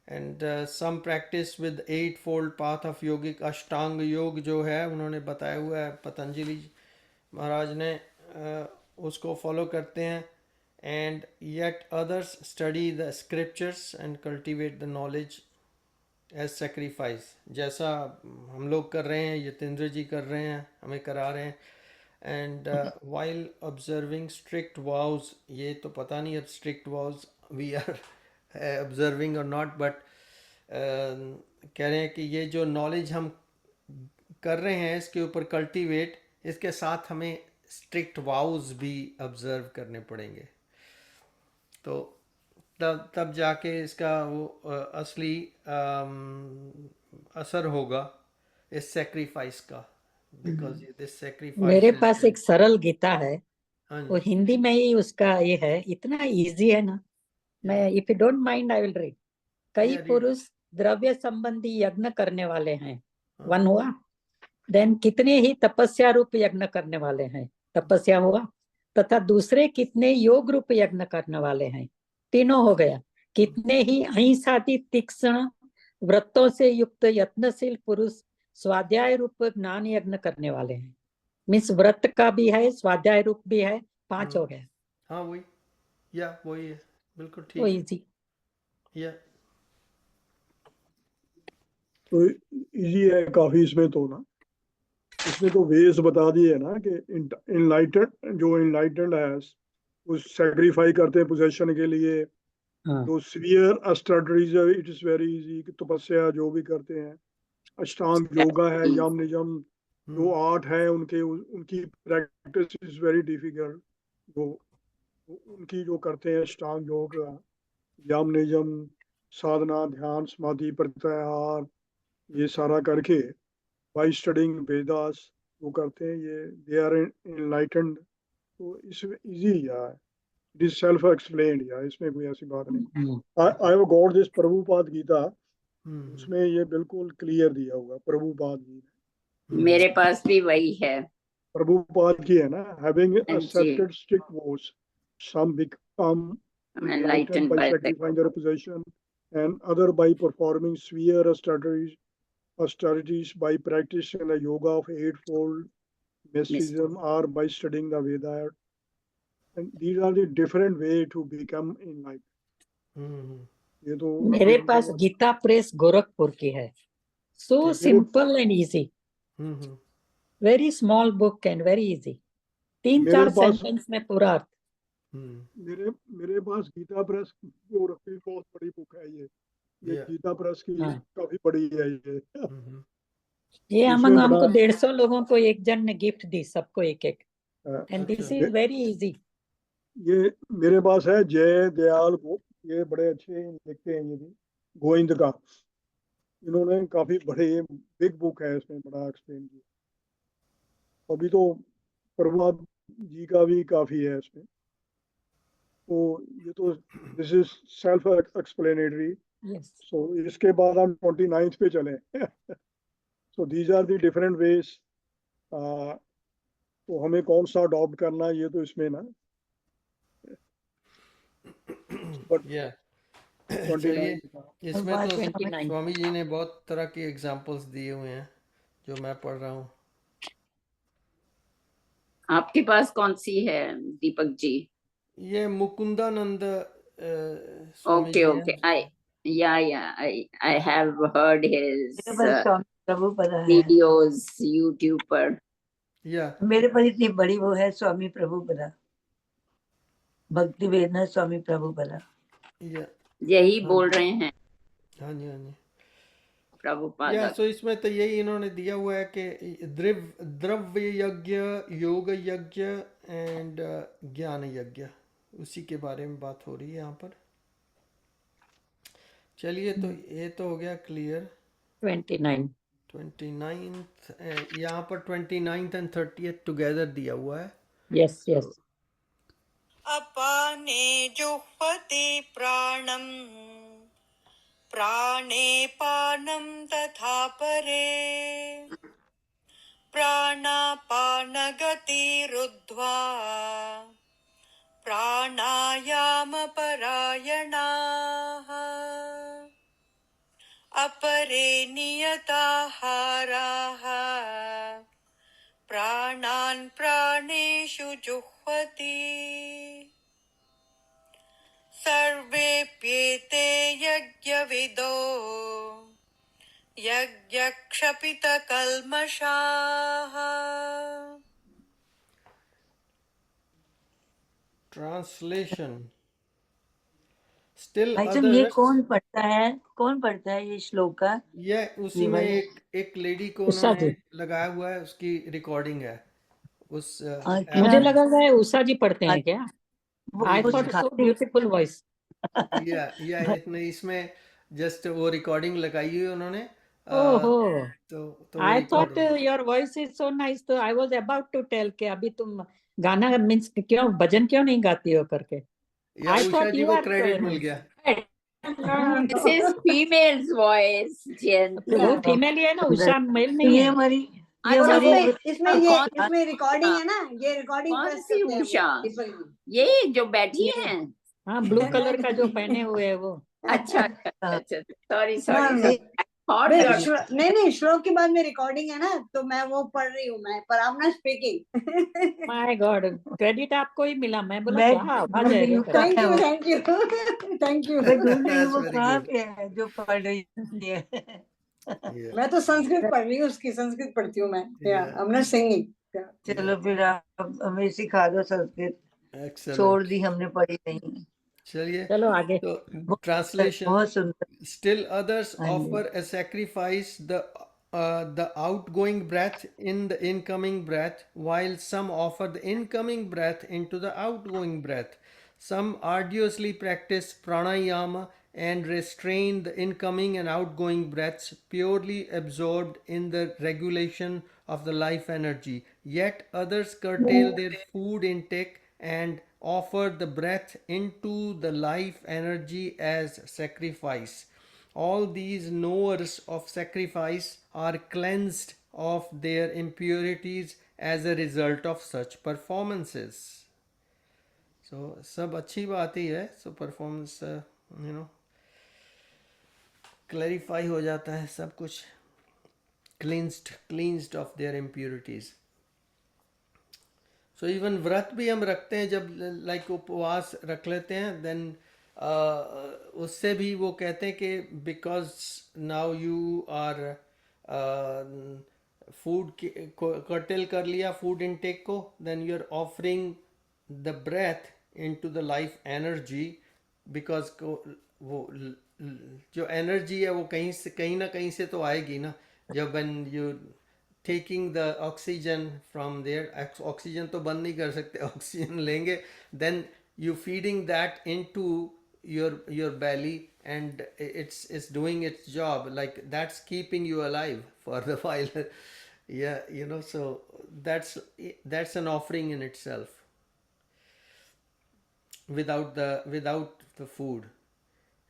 And some practice with 8-fold path of yogic. Ashtanga yoga जो है उन्होंने बताया हुआ है, पतंजलि महाराज ने उसको फॉलो करते हैं. And yet others study the scriptures and cultivate the knowledge as sacrifice. जैसा हम लोग कर रहे हैं, यतेंद्र जी कर रहे हैं, हमें करा रहे हैं. And while observing strict vows, ये तो पता नहीं अब strict vows we are observing और नॉट, बट कह रहे हैं कि ये जो नॉलेज हम कर रहे हैं इसके ऊपर कल्टीवेट इसके साथ हमें स्ट्रिक्ट वाउज भी ऑब्जर्व करने पड़ेंगे, तो तब जाके इसका वो असली असर होगा इस सेक्रीफाइस का, बिकॉज दिस सेक्रीफाइस मेरे पास एक सरल गीता है, हाँ वो जी, हिंदी में ही उसका ये है, इतना इजी है ना। मैं if you don't mind I will read. कई Yeah, read. पुरुष द्रव्य संबंधी यज्ञ करने वाले हैं, हाँ। वन हुआ। देन कितने ही तपस्या रूप यज्ञ करने वाले हैं, तपस्या हुआ। तथा दूसरे कितने योग रूप यज्ञ करने वाले हैं, तीनों हो गया। कितने ही अहिंसादि तीक्ष्ण व्रतों से युक्त यत्नशील पुरुष स्वाध्याय रूप ज्ञान यज्ञ करने वाले हैं। मीन्स व्रत का भी है, स्वाध्याय रूप भी है, 5 हो गया। हाँ वही, या वही है, बिल्कुल वो ठीक, इजी। या तो इजी है काफी इसमें तो ना, इसमें तो वेज बता दिए ना कि इनलाइटेड, जो इनलाइटेड है वो सेक्रीफाई करते हैं पोजेशन के लिए। हाँ। जो severe studies it is very easy, तपस्या जो भी करते हैं, अष्टांग योगा है, यम नियम जो 8 है उनकी प्रैक्टिस इज वेरी डिफिकल्ट। वो उनकी जो करते हैं अष्टांग योग, यम नियम, साधना, ध्यान, समाधि, प्रत्याहार, ये सारा करके बाई स्टडिंग वेदास वो करते हैं, ये दे आर एनलाइटेंड। तो इसमें इजी है, इट इज सेल्फ एक्सप्लेन्ड, या इसमें कोई ऐसी बात नहीं। I have got this Prabhupada Gita, उसमें ये बिल्कुल क्लियर दिया हुआ प्रभुपाद जी ने। मेरे पास भी वही है, प्रभुपाद की है ना, having ji. accepted strict vows, some become enlightened by sacrificing their possession, and other by performing severe austerities, by practicing the yoga of eightfold mysticism, or by studying the Veda. And these are the different way to become enlightened. ये तो मेरे पास Gita press Gorakhpur की है, so simple and easy, very small book and very easy, 3-4 sentence में पूरा अर्थ। मेरे पास Gita press Gorakhpur बहुत बड़ी बुक है, ये गीता प्रेस की काफी बड़ी है ये हमको 150 लोगों को एक जन ने गिफ्ट दी, सबको एक एक, and this is very easy. ये मेरे पास है जय दयाल को, ये बड़े अच्छे लिखते हैं, ये भी गोविंद का, इन्होंने काफी बड़े बिग बुक है, इसमें बड़ा एक्सप्लेन किया। अभी तो प्रभुपाद जी का भी काफी है इसमें, तो ये तो this is self explanatory. So इसके बाद हम 29th पे चले। So these are the different ways, तो हमें कौन सा अडॉप्ट करना, ये तो इसमें ना इसमें तो स्वामी जी ने बहुत तरह के एग्जांपल्स दिए हुए हैं जो मैं पढ़ रहा हूँ। आपके पास कौन सी है दीपक जी? ये Mukundananda okay okay, I have heard his videos YouTube पर। मेरे पास इतनी बड़ी वो है, स्वामी प्रभुपदा, भक्ति वेदना स्वामी प्रभुपदा, यही बोल रहे हैं हाँ जी, हाँ जी प्रभुपाद। सो इसमें तो यही इन्होंने दिया हुआ है कि द्रव्य यज्ञ, योग यज्ञ एंड ज्ञान यज्ञ, उसी के बारे में बात हो रही है यहाँ पर। चलिए, तो ये तो हो गया क्लियर। 29th यहाँ पर 29th एंड 30th टुगेदर दिया हुआ है। Yes yes. अपाने जुह्वति प्राणं प्राणे पानं तथा परे प्राणापानगतिरुद्ध्वा प्राणायामपरायणाः अपरे नियताहाराः प्राणान् प्राणेषु जुह्वति सर्वेप्येते यज्ञविदो यज्ञक्षपितकल्मषाः। ट्रांसलेशन स्टिल भाई ये कौन पढ़ता है ये श्लोक का? ये उसी में एक लेडी को उन्होंने लगाया हुआ है, उसकी रिकॉर्डिंग है, उस अच्छा। मुझे लगा है उषा जी पढ़ते हैं क्या? वो आई कुछ थॉट सो खाते ब्यूटीफुल वॉइस। या इतने इसमें जस्ट वो रिकॉर्डिंग लगाई हुई है उन्होंने ओहो, तो वो I thought recording your voice is so nice, तो I was about to tell कि अभी तुम गाना मीन्स क्यों भजन क्यों नहीं गाती हो करके। या आई उषा थॉट जी यू को आर क्रेडिट मिल गया। This is female's voice, Jayanti. वो फीमेल ही है ना, उषा मेल तो नहीं ये है। हमारी अच्छा, हमारी वो इसमें रिकॉर्डिंग है ना, ये रिकॉर्डिंग कौन प्रेस सी करते हैं उषा? वो, दीपक जी। ये जो बैठी ये- हैं? हाँ, ब्लू कलर का जो पहने हुए है वो। अच्छा अच्छा अच्छा, सॉरी हाँ, सॉरी, नहीं, थॉट नहीं, श्लोक के बाद में रिकॉर्डिंग है ना, तो मैं वो पढ़ रही हूँ, मैं पर I am not speaking. My God, credit आपको ही मिला। मैं बोला मैं क्या आवाज ढूंढ है रही रे हूँ करके। थैंक कहाँ यू, है वो, थैंक यू, थैंक यू। मैं ढूंढ रही हूँ वो That's very कहाँ good. पे है जो पढ़ रही है। Yeah. मैं तो संस्कृत पढ़ रही हूँ, उसकी संस्कृत पढ़ती हूँ मैं। या Yeah. I am not singing. चलो फिर आप हमें सिखा दो संस्कृत, छोड़ Excellent. दी हमने, पढ़ी नहीं। चलिए, चलो आगे। तो बहुत translation. बहुत सुंदर। Still others हाँ जी। offer a sacrifice the outgoing breath in the incoming breath, while some offer the incoming breath into the outgoing breath. Some arduously practice pranayama and restrain the incoming and outgoing breaths, purely absorbed in the regulation of the life energy. Yet others curtail their food intake and offer the breath into the life energy as sacrifice. All these knowers of sacrifice are cleansed of their impurities as a result of such performances. So सब अच्छी बात ही है, so performance clarify हो जाता है सब कुछ, cleansed of their impurities. So even व्रत भी हम रखते हैं जब like उपवास रख लेते हैं, then उससे भी वो कहते हैं कि because now you are food curtail कर लिया food intake को, then you are offering the breath into the life energy, because वो जो एनर्जी है वो कहीं ना कहीं से तो आएगी ना, जब when you taking the oxygen from there, oxygen तो बंद नहीं कर सकते, oxygen लेंगे, then you feeding that into your belly, and it's doing its job, like that's keeping you alive for the while. Yeah, so that's an offering in itself, without the food.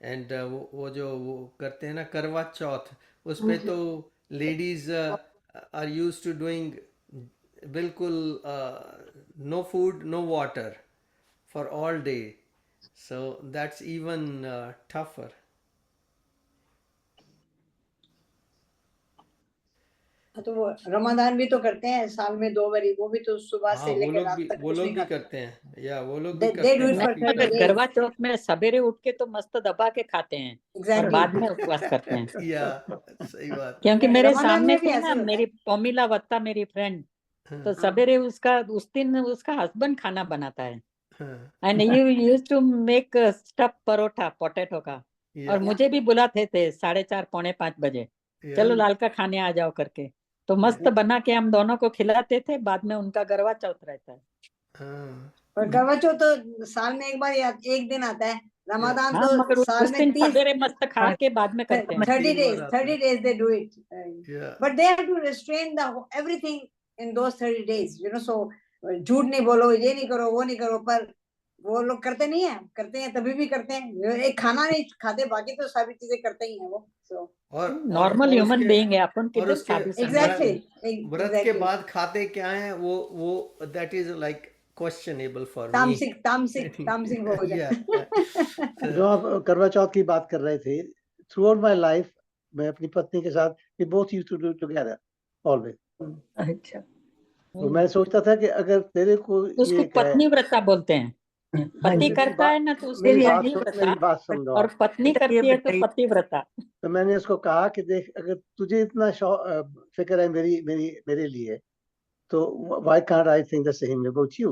And वो जो वो करते हैं ना करवा चौथ, उस पे तो ladies are used to doing बिल्कुल no food, no water for all day, so that's even tougher. तो वो रमजान भी तो करते हैं साल में 2 बारी, वो भी तो सुबह हाँ, से वो लेकर लोग रात भी तक कुछ नहीं खाते। करते हैं, या वो लोग भी They करते do हैं it for काफी 30 time. days. करवा चौथ में सवेरे उठ के तो मस्त दबा के खाते हैं और Exactly. बाद में उपवास करते हैं। या सही बात है। क्योंकि मेरे रमजान सामने में भी थी ऐसे ना ही होता मेरी है। पोमिला वत्ता, मेरी फ्रेंड, तो हाँ, सवेरे उस दिन उसका हस्बैंड खाना बनाता है, हाँ, and you use to make stuff paratha potato का, और या मुझे भी बुलाते थे 4:30 पौने 5 बजे, चलो लाल का खाने आ जाओ करके, तो मस्त बना के हम दोनों को खिलाते थे। बाद में उनका गरबा चौथ रहता है। हाँ, और करवा चौथ तो साल में एक बार या एक दिन आता है, रमजान हाँ, मगर तो साल उस में दिन 30 सवेरे मस्त खा के बाद में करते हैं। 30 3 बार days, आता 30 है। days they do it. Yeah. But they have to restrain everything in those 30 days, so झूठ नहीं बोलो, ये नहीं करो, वो नहीं करो, पर वो लोग करते नहीं है, करते हैं तभी भी करते हैं, एक खाना नहीं खाते, बाकी तो सभी चीजें करते ही हैं वो। और नॉर्मल ह्यूमन बीइंग है अपन, और किधर उसके साधु संत। Exactly. व्रत के बाद खाते क्या है वो that is like questionable for me. तामसिक भोजन। Yeah. जो आप करवा चौथ की बात कर रहे थे, थ्रू आउट माई लाइफ मैं अपनी पत्नी के साथ we both used to do it together always. अच्छा, तो मैं सोचता था कि अगर तेरे को उसको ये पत्नी व्रता बोलते हैं। पति करता है ना तो उसको मेरी पत्नी बात व्रता, सुन लो और आप। पत्नी करती है तो पति व्रता। तो मैंने उसको कहा कि देख, अगर तुझे इतना फिक्र है मेरे लिए, तो why can't I think the same about you?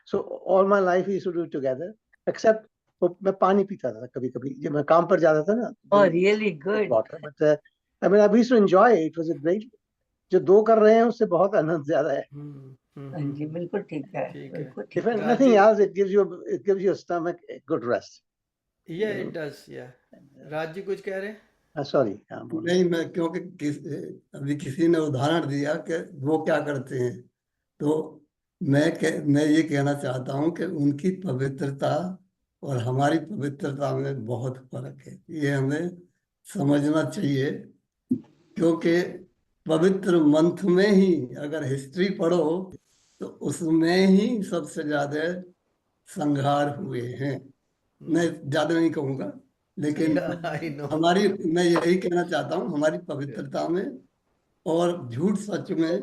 So all my life we used to do it together, except मैं पानी पीता था कभी-कभी जब मैं काम पर जाता था ना। Oh, really good. Water, but I mean I used to enjoy it. It was a great जो 2 कर रहे हैं उससे बहुत आनंद ज्यादा है. हाँ जी, बिल्कुल ठीक है, ठीक है। बिल्कुल If ठीक है. nothing Rajiv, else, it gives your stomach a good rest. yeah, it does, yeah. राजी कुछ कह रहे हैं? Sorry, हाँ बोलो. नहीं, मैं क्योंकि अभी किसी ने उदाहरण दिया कि वो क्या करते हैं, तो मैं ये कहना चाहता हूँ कि उनकी पवित्रता और हमारी पवित्रता में बहुत फर्क है. ये हमें समझना चाहिए, क्योंकि पवित्र मंथ में ही अगर हिस्ट्री पढ़ो तो उसमें ही सबसे ज्यादा संहार हुए हैं. मैं ज्यादा नहीं कहूंगा, लेकिन I know. मैं यही कहना चाहता हूँ, हमारी पवित्रता में और झूठ सच में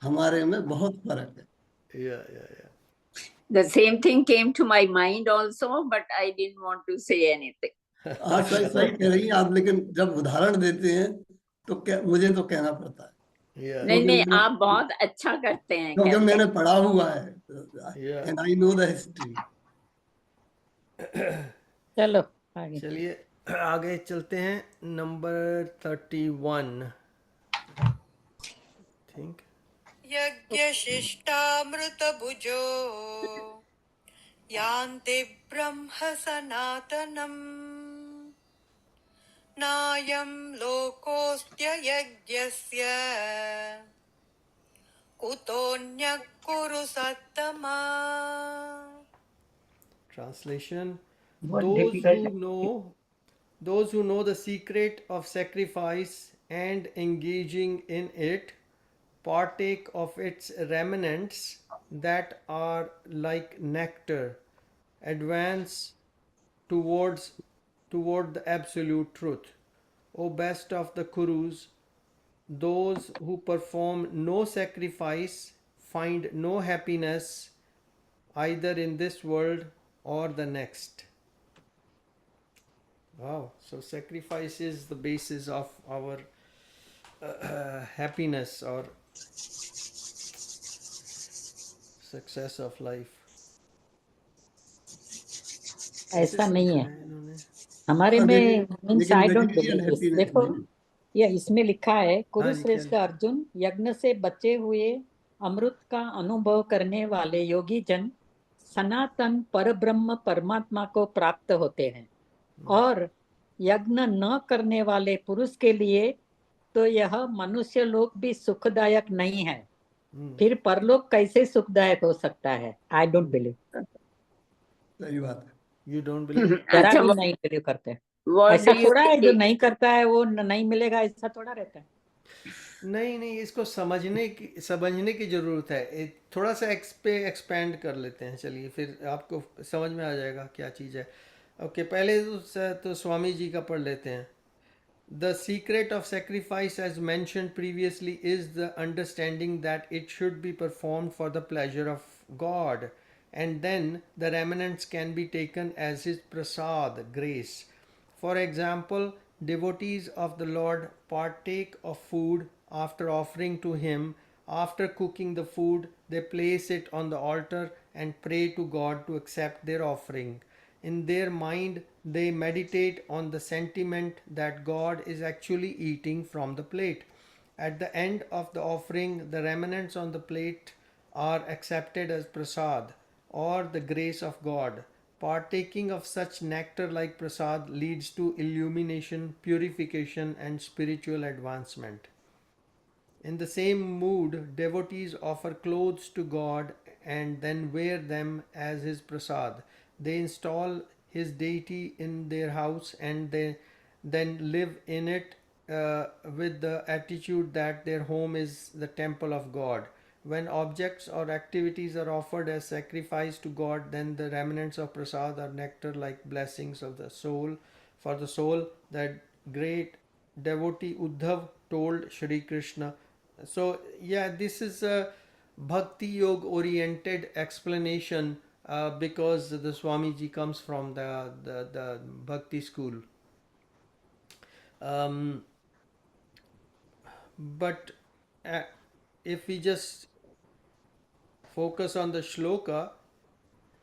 हमारे में बहुत फर्क है. Yeah. The same thing came to my mind also, but I didn't want to say anything. हाँ, सही कह रही हैं आप, लेकिन जब उदाहरण देते हैं तो मुझे तो कहना पड़ता है. Yeah. नहीं, आप बहुत अच्छा करते हैं. क्योंकि कहते मैंने हैं. पढ़ा हुआ है, Yeah. and I know the history. चलो आगे. चलिए आगे चलते हैं. Number 31 think. यज्ञशिष्टामृतभुजो यान्ति ब्रह्म सनातनम् नायं लोकोऽस्त्ययज्ञस्य कुतोऽन्यः कुरु सत्तमा. Translation. बहुत Those difficult who know the secret of sacrifice and engaging in it partake of its remnants that are like nectar, advance toward the absolute truth. O best of the Kurus, those who perform no sacrifice find no happiness either in this world or the next. Wow, so sacrifice is the basis of our happiness or success of life. ऐसा नहीं है इन्होंने. हमारे में. Means I don't material believe. happiness देखो नहीं. ये इसमें लिखा है, हाँ कुरुश्रेष्ठ जी, अर्जुन, यज्ञ से बचे हुए अमृत का अनुभव करने वाले योगी जन सनातन परब्रह्म परमात्मा को प्राप्त होते हैं, और यज्ञ न करने वाले पुरुष के लिए तो यह मनुष्य लोक भी सुखदायक नहीं है. फिर परलोक कैसे सुखदायक हो सकता है? I don't believe. सही बात है. You don't believe? जरा अच्छा, भी नहीं बिलीव करते. what ऐसा do you थोड़ा है जो think? नहीं करता है वो नहीं मिलेगा, ऐसा थोड़ा रहता है. नहीं, इसको समझने की जरूरत है. थोड़ा सा एक्सपेंड कर लेते हैं. चलिए फिर आपको समझ में आ जाएगा क्या चीज़ है. ओके, पहले तो स्वामी जी का पढ़ लेते हैं. The secret of sacrifice, as mentioned previously, is the understanding that it should be performed for the pleasure of God, and then the remnants can be taken as His prasad, grace. For example, devotees of the Lord partake of food after offering to Him. After cooking the food, they place it on the altar and pray to God to accept their offering. In their mind, they meditate on the sentiment that God is actually eating from the plate. At the end of the offering, the remnants on the plate are accepted as prasad, or the grace of God. Partaking of such nectar like prasad leads to illumination, purification, and spiritual advancement. In the same mood, devotees offer clothes to God and then wear them as His prasad. They install His deity in their house and they then live in it with the attitude that their home is the temple of God. When objects or activities are offered as sacrifice to God, then the remnants of prasad are nectar like blessings of the soul. For the soul, that great devotee Uddhav told Shri Krishna. So yeah, this is a bhakti yoga oriented explanation because the Swamiji comes from the bhakti school. But if we just focus on the shloka,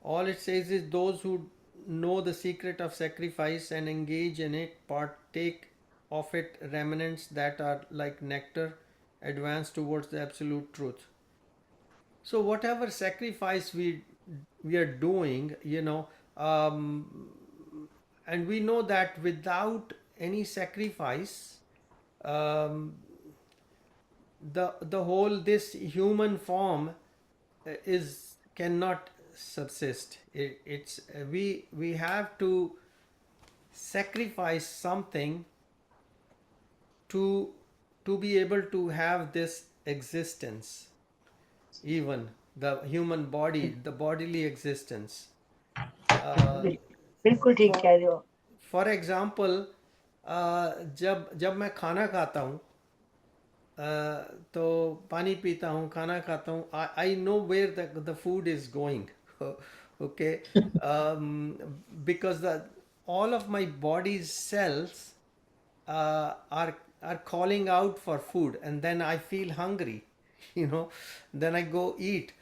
all it says is those who know the secret of sacrifice and engage in it partake of it remnants that are like nectar, advance towards the absolute truth. So whatever sacrifice we are doing, and we know that without any sacrifice, the whole this human form is cannot subsist. We have to sacrifice something to be able to have this existence, even the human body, the bodily existence. बिल्कुल ठीक कह रहे हो. For example जब मैं खाना खाता हूँ, तो पानी पीता हूँ, खाना खाता हूँ, I know where the food is going. Okay, because all of my body's cells are calling out for food, and then I feel hungry, then I go eat,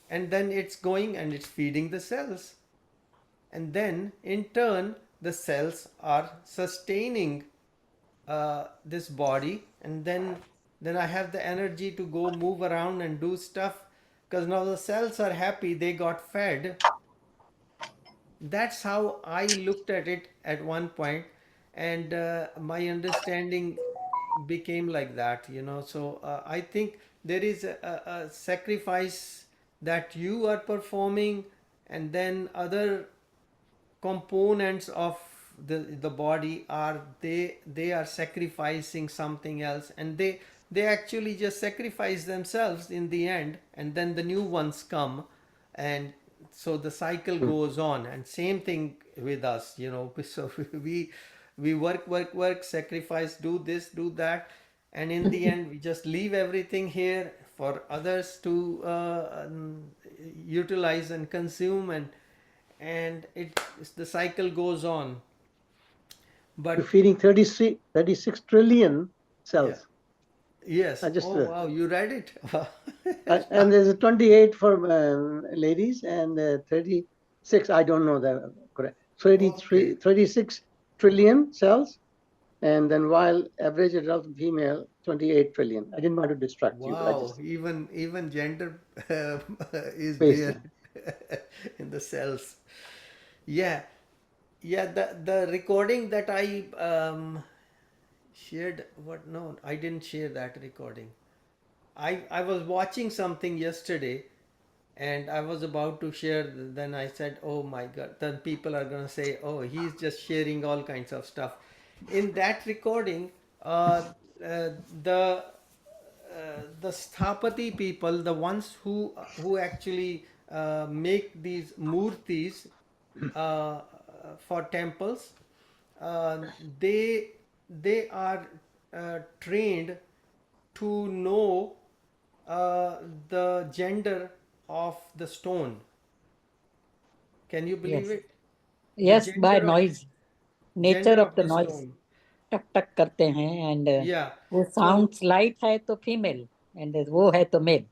and then it's going and it's feeding the cells, and then in turn the cells are sustaining this body, and then I have the energy to go move around and do stuff, because now the cells are happy, they got fed. That's how I looked at it at one point, and my understanding became like that, so I think there is a sacrifice that you are performing, and then other components of the body are they are sacrificing something else, and they actually just sacrifice themselves in the end, and then the new ones come, and so the cycle goes on. And same thing with us, so we work, sacrifice, do this, do that, and in the end we just leave everything here for others to utilize and consume, and the cycle goes on. But you're feeding 36 trillion cells. Yes. Oh, wow, you read it. And there's a 28 for ladies and 36, I don't know that correct. 36 trillion cells, and then while average adult female 28 trillion. I didn't want to distract you. Wow, even gender is there in the cells. Yeah. The recording that I shared, no, I didn't share that recording. I was watching something yesterday, and I was about to share, then I said, oh my God, then people are going to say, oh, he's just sharing all kinds of stuff. In that recording, the Sthapati people, the ones who actually make these murtis for temples, they are trained to know the gender of the stone. Can you believe it? Yes, by noise, nature of the noise. टक टक करते हैं, and वो sounds light है तो female, and वो है तो male.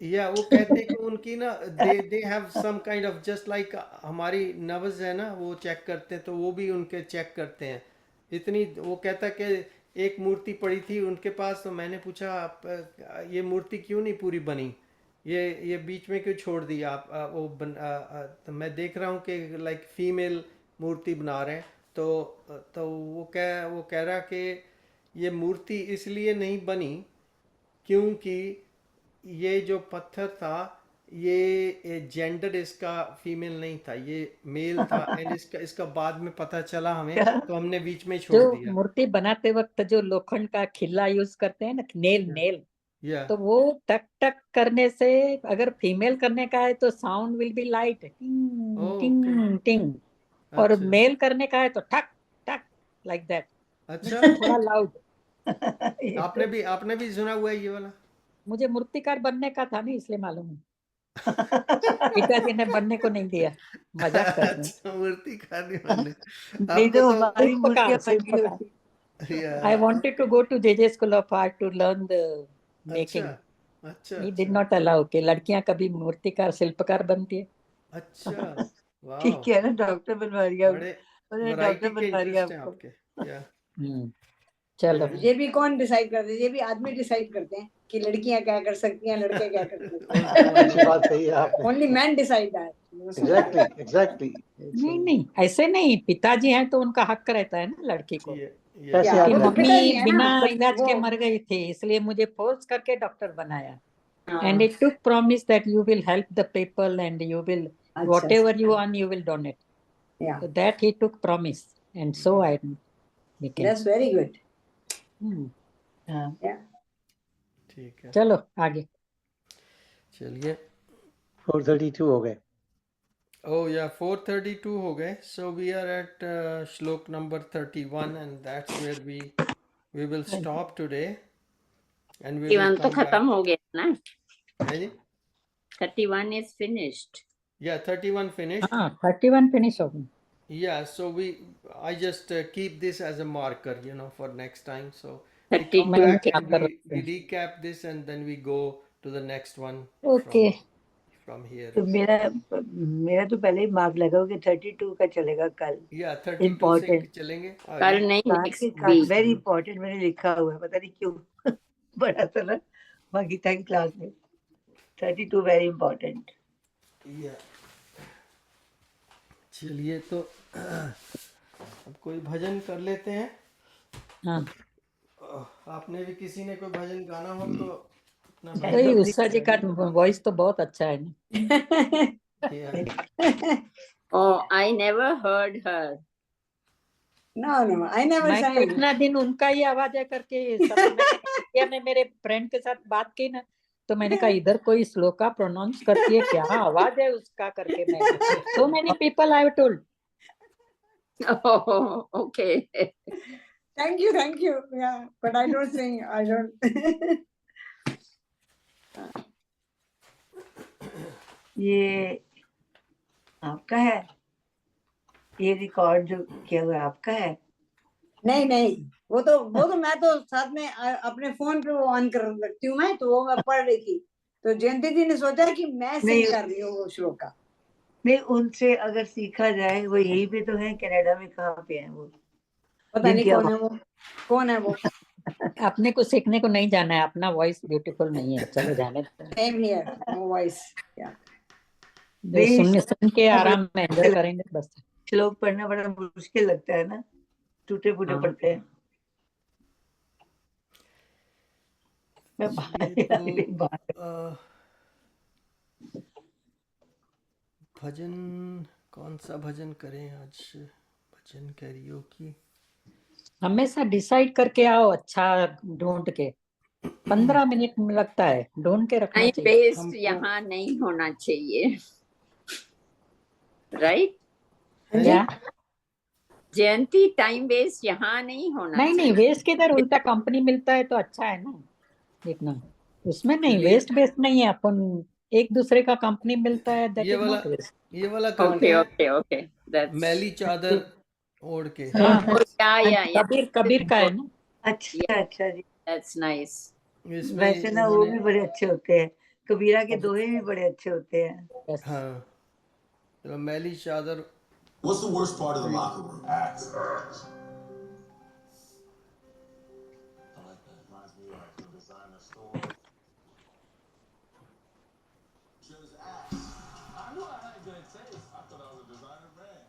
Yeah, वो कहते हैं कि उनकी ना they have some kind of, just like हमारी नब्ज है ना, वो चेक करते हैं, तो वो भी उनके चेक करते हैं. इतनी वो कहता कि एक मूर्ति पड़ी थी उनके पास, तो मैंने पूछा आप ये मूर्ति क्यों नहीं पूरी बनी, ये बीच में क्यों छोड़ दी आप, तो मैं देख रहा हूँ कि लाइक फीमेल मूर्ति बना रहे हैं, तो वो कह रहा कि ये मूर्ति इसलिए नहीं बनी क्योंकि ये जो पत्थर था ये जेंडर इसका फीमेल नहीं था, ये मेल था, एंड इसका बाद में पता चला हमें, तो हमने बीच में छोड़ दिया. जो मूर्ति बनाते वक्त जो लोखंड का खिल्ला यूज करते हैं ना, नेल, तो वो टक टक करने से, अगर फीमेल करने का है तो साउंड विल बी लाइट, टिंग टिंग टिंग, और मेल करने का है तो ठक ठक, लाइक दैट. अच्छा, थोड़ा लाउड. आपने भी सुना हुआ है ये वाला? मुझे मूर्तिकार बनने का था नहीं, इसलिए मालूम है. पिताजी ने बनने को नहीं दिया, मजाक कर रहे हैं. मूर्तिकार नहीं बनने. नहीं तो हमारी मूर्तियां. I wanted to go to JJ School of Art to learn the making. He did not allow कि लड़कियां कभी मूर्तिकार शिल्पकार बनती है. अच्छा, ठीक है ना, डॉक्टर बनवा दिया आपको. चलो ये भी कौन डिसाइड करते हैं? ये भी आदमी डिसाइड करते हैं कि लड़कियां क्या कर सकती हैं, लड़के क्या कर सकते हैं। अच्छी बात कही है आपने। Only man decide that. Exactly exactly. नहीं ऐसे नहीं, पिताजी हैं तो उनका हक रहता है ना लड़की को। कैसे या, आप कि वो तो मम्मी पिताजी है ना, बिना but इलाज के वो मर गई थी, इसलिए मुझे फोर्स करके डॉक्टर बनाया। हाँ, And it took promise that you will help the people and you will अच्छा, whatever you earn you will donate. yeah, So that he took promise, and so I became. that's very good. हाँ, ठीक है, चलो आगे। चलिए। 432 हो गए। Oh yeah, 432 हो गए. So we are at shlok number 31, and that's where we will stop today, and we will 31 तो come back. खत्म हो गया ना। है जी? 31 is finished. Yeah, 31 finished. हाँ 31 finish हो गई। Yeah, so I just keep this as a marker, for next time. So we come 32 back क्या and कर we रहे हैं? recap this, and then we go to the next one Okay. from here. तो मेरा तो पहले ही mark लगा कि 32 का चलेगा कल। Yeah, 32 से इम्पोर्टेंट चलेंगे कल आगे. नहीं, आज नेक्स्ट के वीक। वेरी इंपॉर्टेंट मैंने लिखा हुआ है, पता नहीं क्यों बड़ा सा ना गीता की क्लास में 32 वेरी इंपॉर्टेंट। Yeah. चलिए तो अब कोई भजन कर लेते हैं। हाँ आपने भी किसी ने कोई भजन गाना हो तो अपना मैं तो ये तो उषा जी का वॉइस तो बहुत अच्छा है ना। Yeah. Oh, I never heard her. No, I never मैं तो sang. इतना दिन उनका ही आवाज है करके सब इंडिया में मेरे फ्रेंड के साथ बात की ना, तो मैंने कहा इधर कोई श्लोका प्रोनाउंस करती है, क्या आवाज है उसका करके। मैंने so many people I have told. Oh, okay. Thank you. Yeah, but I don't sing. I don't. ये आपका है, ये रिकॉर्ड जो किया हुआ है आपका है? नहीं, वो तो मैं तो साथ में अपने फोन पे वो ऑन कर रखती हूँ मैं, तो वो मैं पढ़ रही थी, तो जयंती जी ने सोचा कि मैं सिंग कर रही हूँ वो श्लोका। नहीं, उनसे अगर सीखा जाए, वो यही पे तो है, कनाडा में कहाँ पे है वो? पता नहीं कौन है वो। अपने को सीखने को नहीं जाना है, अपना वॉइस ब्यूटीफुल नहीं है, चलो जाने दो। Same here, no voice. Yeah. जो सुन के आराम में एंजॉय करेंगे बस। श्लोक पढ़ना बड़ा मुश्किल लगता है ना, टूटे फूटे हाँ। पढ़ते हैं। मैं भजन कौन सा भजन करें आज? भजन कैरियोकी हमेशा डिसाइड करके आओ, अच्छा ढूंढ के। 15 मिनट में लगता है, ढूंढ के रखना टाइम चाहिए। वेस्ट यहाँ नहीं होना चाहिए, राइट? क्या? जयंती, टाइम वेस्ट यहाँ नहीं होना नहीं चाहिए। वेस्ट किधर, उल्टा कंपनी मिलता है तो अच्छा है ना देखना, उसमें नहीं वेस्ट नहीं है। अपन एक दूसरे का कंपनी मिलता है, that is not waste. ये वाला करते हैं। ओके, that's मैली चादर ओढ़ के। या कबीर का है ना। अच्छा जी, that's nice. वैसे ना वो भी बड़े अच्छे होते हैं, कबीरा के दोहे भी बड़े अच्छे होते हैं। हाँ, तो मैली चादर। What's the worst part of the locker room? Acts. I like that. Reminds me of the designer store. Just Axe. I knew I had good taste. I thought I was a designer brand.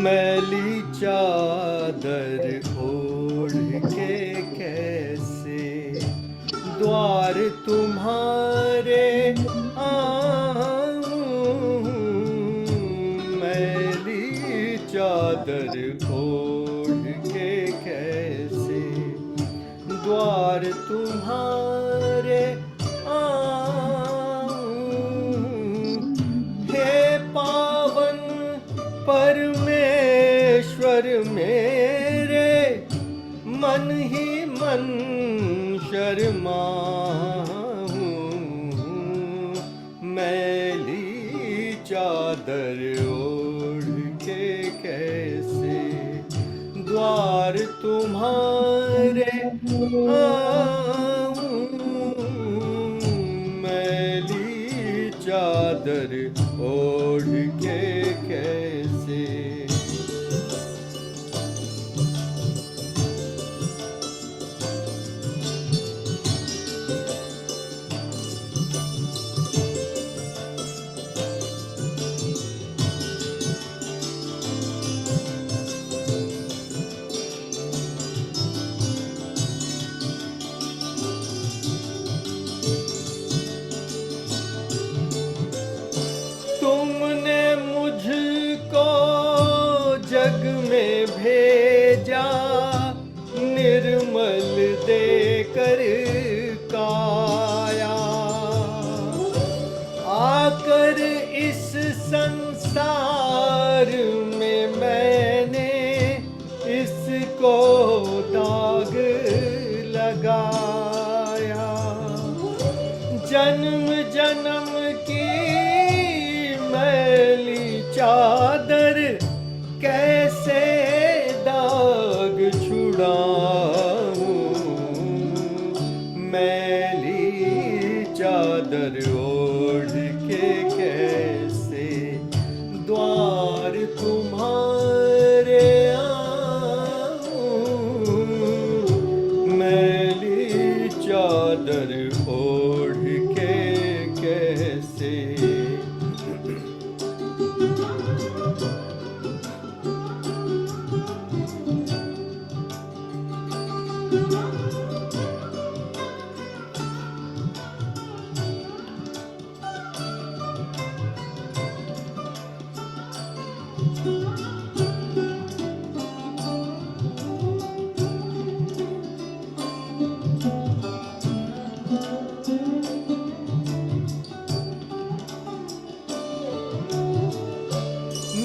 मैली चादर ओढ़ के कैसे द्वार तुम्हारे आऊं, मैली चादर ओढ़ के कैसे द्वार तुम्हारे आऊं। हे पावन परमेश्वर मेरे, मन ही मन शर्माऊं। मैली चादर ओढ़ के कैसे द्वार तुम्हारे आऊं। मैली चादर ओढ़ के कैसे। तुमने मुझको जग में भेजा, निर्मल देकर काया। आकर इस संसार में मैंने इसको दाग लगाया। जन्म जन्म की मैली चादर कैसे दाग छुड़ाऊं। मैली चादर ओढ़ के कैसे द्वार तुम्हारे आऊं। मैली चादर ओढ़ के कैसे।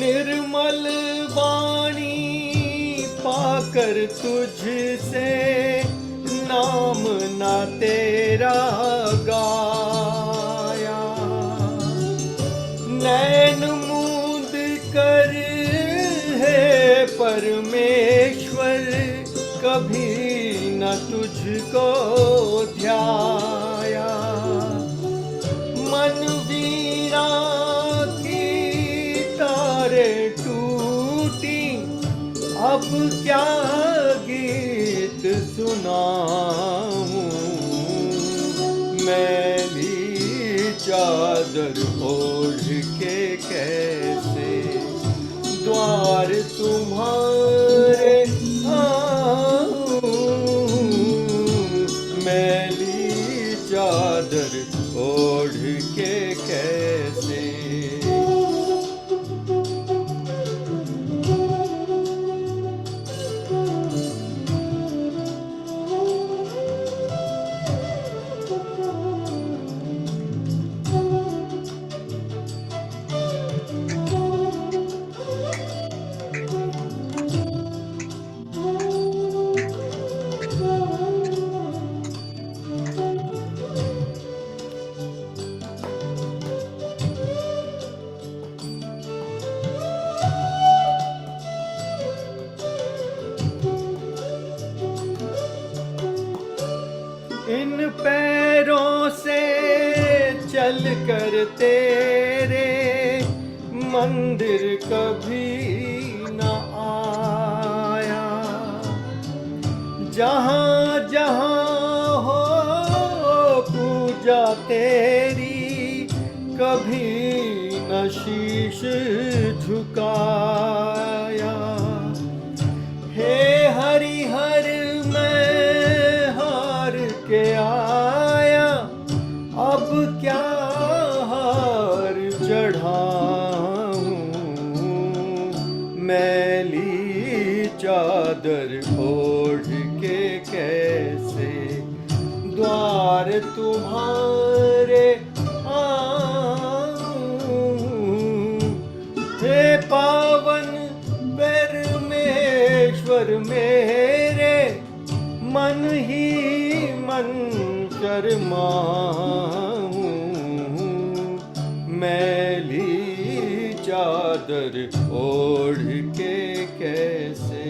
निर्मल वाणी पाकर तुझसे नाम ना तेरा गाया। नैन मूंद कर है परमेश्वर, कभी न तुझको ध्याया। मन वीणा टूटी, अब क्या गीत सुनाऊं। मैली चादर ओढ़ के कैसे द्वार तुम्हारे आऊं। मैली चादर ओढ़ के कैसे। इन पैरों से चल कर तेरे मंदिर कभी न आया। जहाँ जहाँ हो पूजा तेरी, कभी न शीश झुकाया। हे हरिहर के आया, अब क्या हार चढ़ाऊं। मैली चादर ओढ़ के कैसे द्वार तुम्हारे हे पावन परमेश्वर मेरे मन ही मन शर्माऊं मैली चादर ओढ़ के कैसे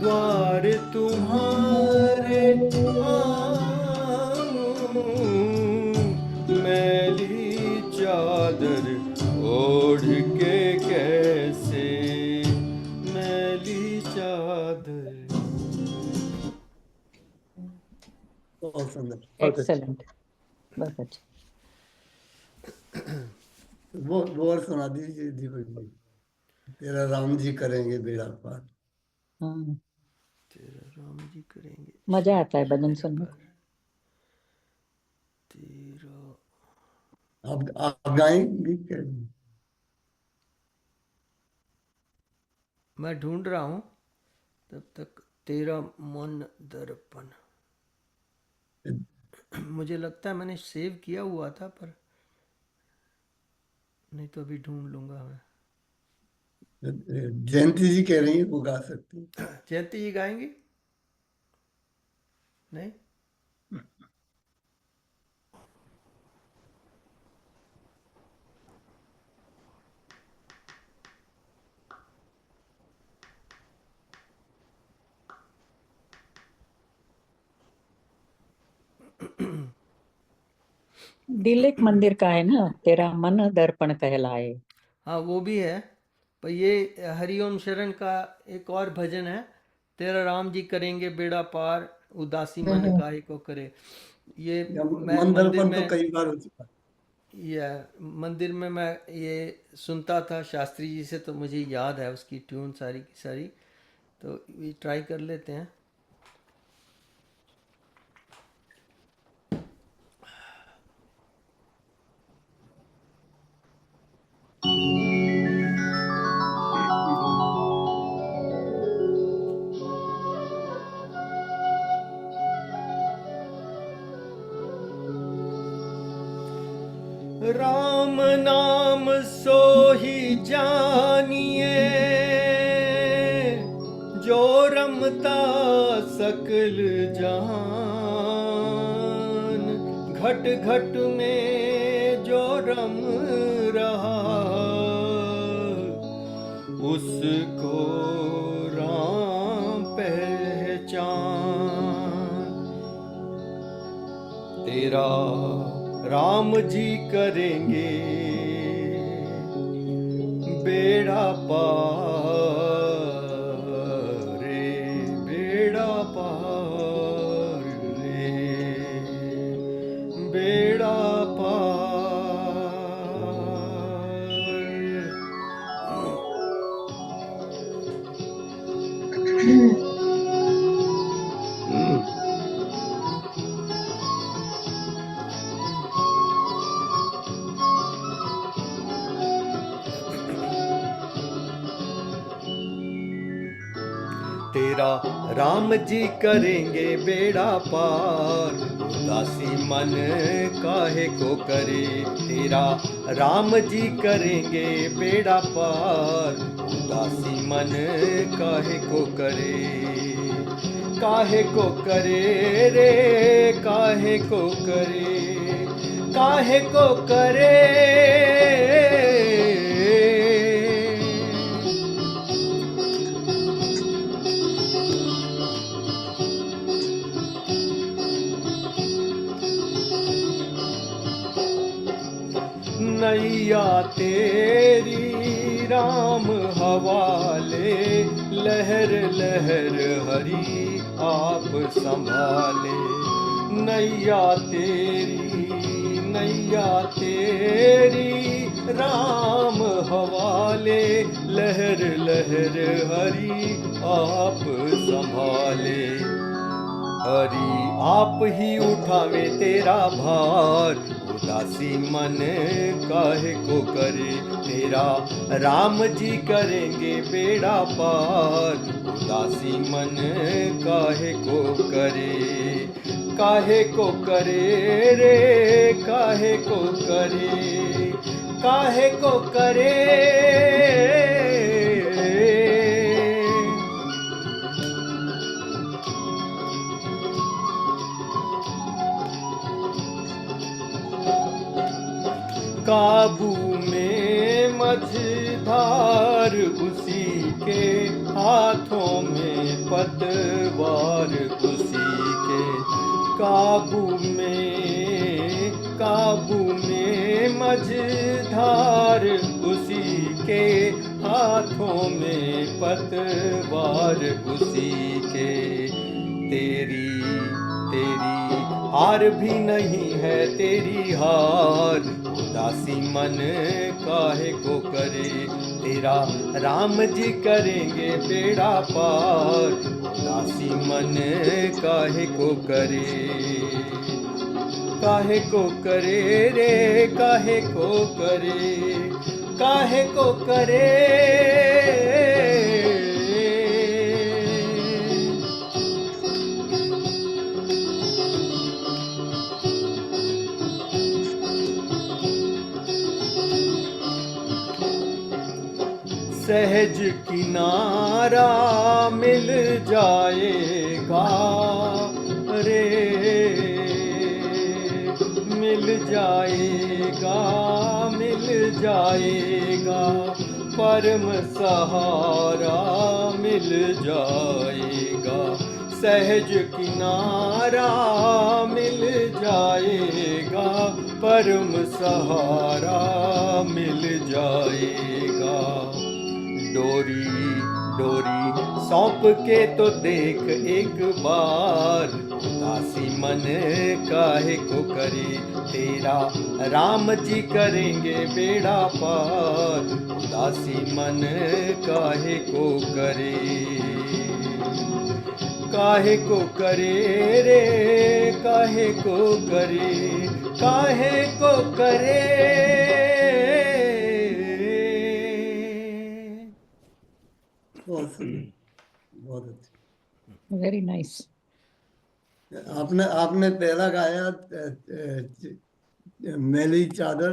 द्वार तुम्हारे मैली चादर ओढ़ के कैसे मैली चादर। बहुत सुंदर। एक्सेलेंट, बहुत अच्छा। वो और सुना दीजिए दीपक जी। तेरा राम जी करेंगे बेड़ा पार। हाँ, तेरा राम जी करेंगे। मजा आता है भजन सुनने को। तेरा आप गाएंगे क्या? मैं ढूंढ रहा हूँ तब तक। तेरा मन दर्पण मुझे लगता है मैंने सेव किया हुआ था, पर नहीं तो अभी ढूंढ लूंगा मैं। जयंती जी कह रही है वो गा सकती है। जयंती जी गाएंगी? नहीं? दिलेक मंदिर का है ना, तेरा मन दर्पण कहलाए। हाँ वो भी है, पर ये हरिओम शरण का एक और भजन है, तेरा राम जी करेंगे बेड़ा पार उदासी मन काहे को करे। ये मैं मन मंदिर दर्पण तो में कई बार हो चुका। मंदिर में मैं ये सुनता था शास्त्री जी से, तो मुझे याद है उसकी ट्यून सारी की सारी। तो ये ट्राई कर लेते हैं। राम नाम सोही जानिए जो रमता सकल जान, घट घट में जो रम रहा उसको राम पहचान। तेरा राम जी करेंगे बेड़ा पार रे, बेड़ा पार रे, बेड़ा तेरा राम जी करेंगे बेड़ा पार उदासी मन काहे को करे। तेरा राम जी करेंगे बेड़ा पार उदासी मन काहे को करे। काहे को करे रे, काहे को करे, काहे को करे। नैया तेरी राम हवाले, लहर लहर हरि आप संभाले। नैया तेरी राम हवाले, लहर लहर हरि आप संभाले। हरि आप ही उठावे तेरा भार उदासी मन काहे को करे, तेरा राम जी करेंगे बेड़ा पार। उदासी मन काहे को करे, काहे को करे रे, काहे को करे, काहे को करे। काबू में मझधार उसी के, हाथों में पतवार उसी के। काबू में मझधार उसी के, हाथों में पतवार उसी के। तेरी हार भी नहीं है तेरी हार। उदासी मन काहे को करे, तेरा राम जी करेंगे बेड़ा पार। उदासी मन काहे को करे, काहे को करे रे, काहे को करे, काहे को करे। सहज किनारा मिल जाएगा रे, मिल जाएगा, मिल जाएगा। परम सहारा मिल जाएगा, सहज किनारा मिल जाएगा। परम सहारा मिल जाएगा। डोरी सौंप के तो देख एक बार। उदासी मन काहे को करे, तेरा राम जी करेंगे बेड़ा पार। उदासी मन काहे को करे, काहे को करे रे, काहे को करे, काहे को करे। बहुत अच्छा, वेरी नाइस। आपने पहला गाया मैली चादर,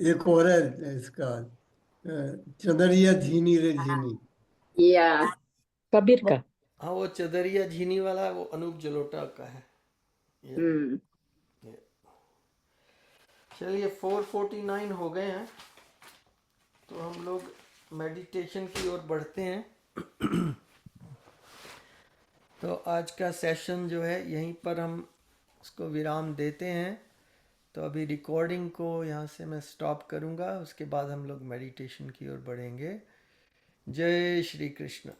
एक और है इसका चदरिया झीनी रे झीनी। या कबीर का। हाँ, वो चदरिया झीनी वाला वो अनूप जलोटा का है। चलिए 449 हो गए हैं, तो हम लोग मेडिटेशन की ओर बढ़ते हैं। तो आज का सेशन जो है यहीं पर हम इसको विराम देते हैं। तो अभी रिकॉर्डिंग को यहाँ से मैं स्टॉप करूँगा, उसके बाद हम लोग मेडिटेशन की ओर बढ़ेंगे। जय श्री कृष्ण।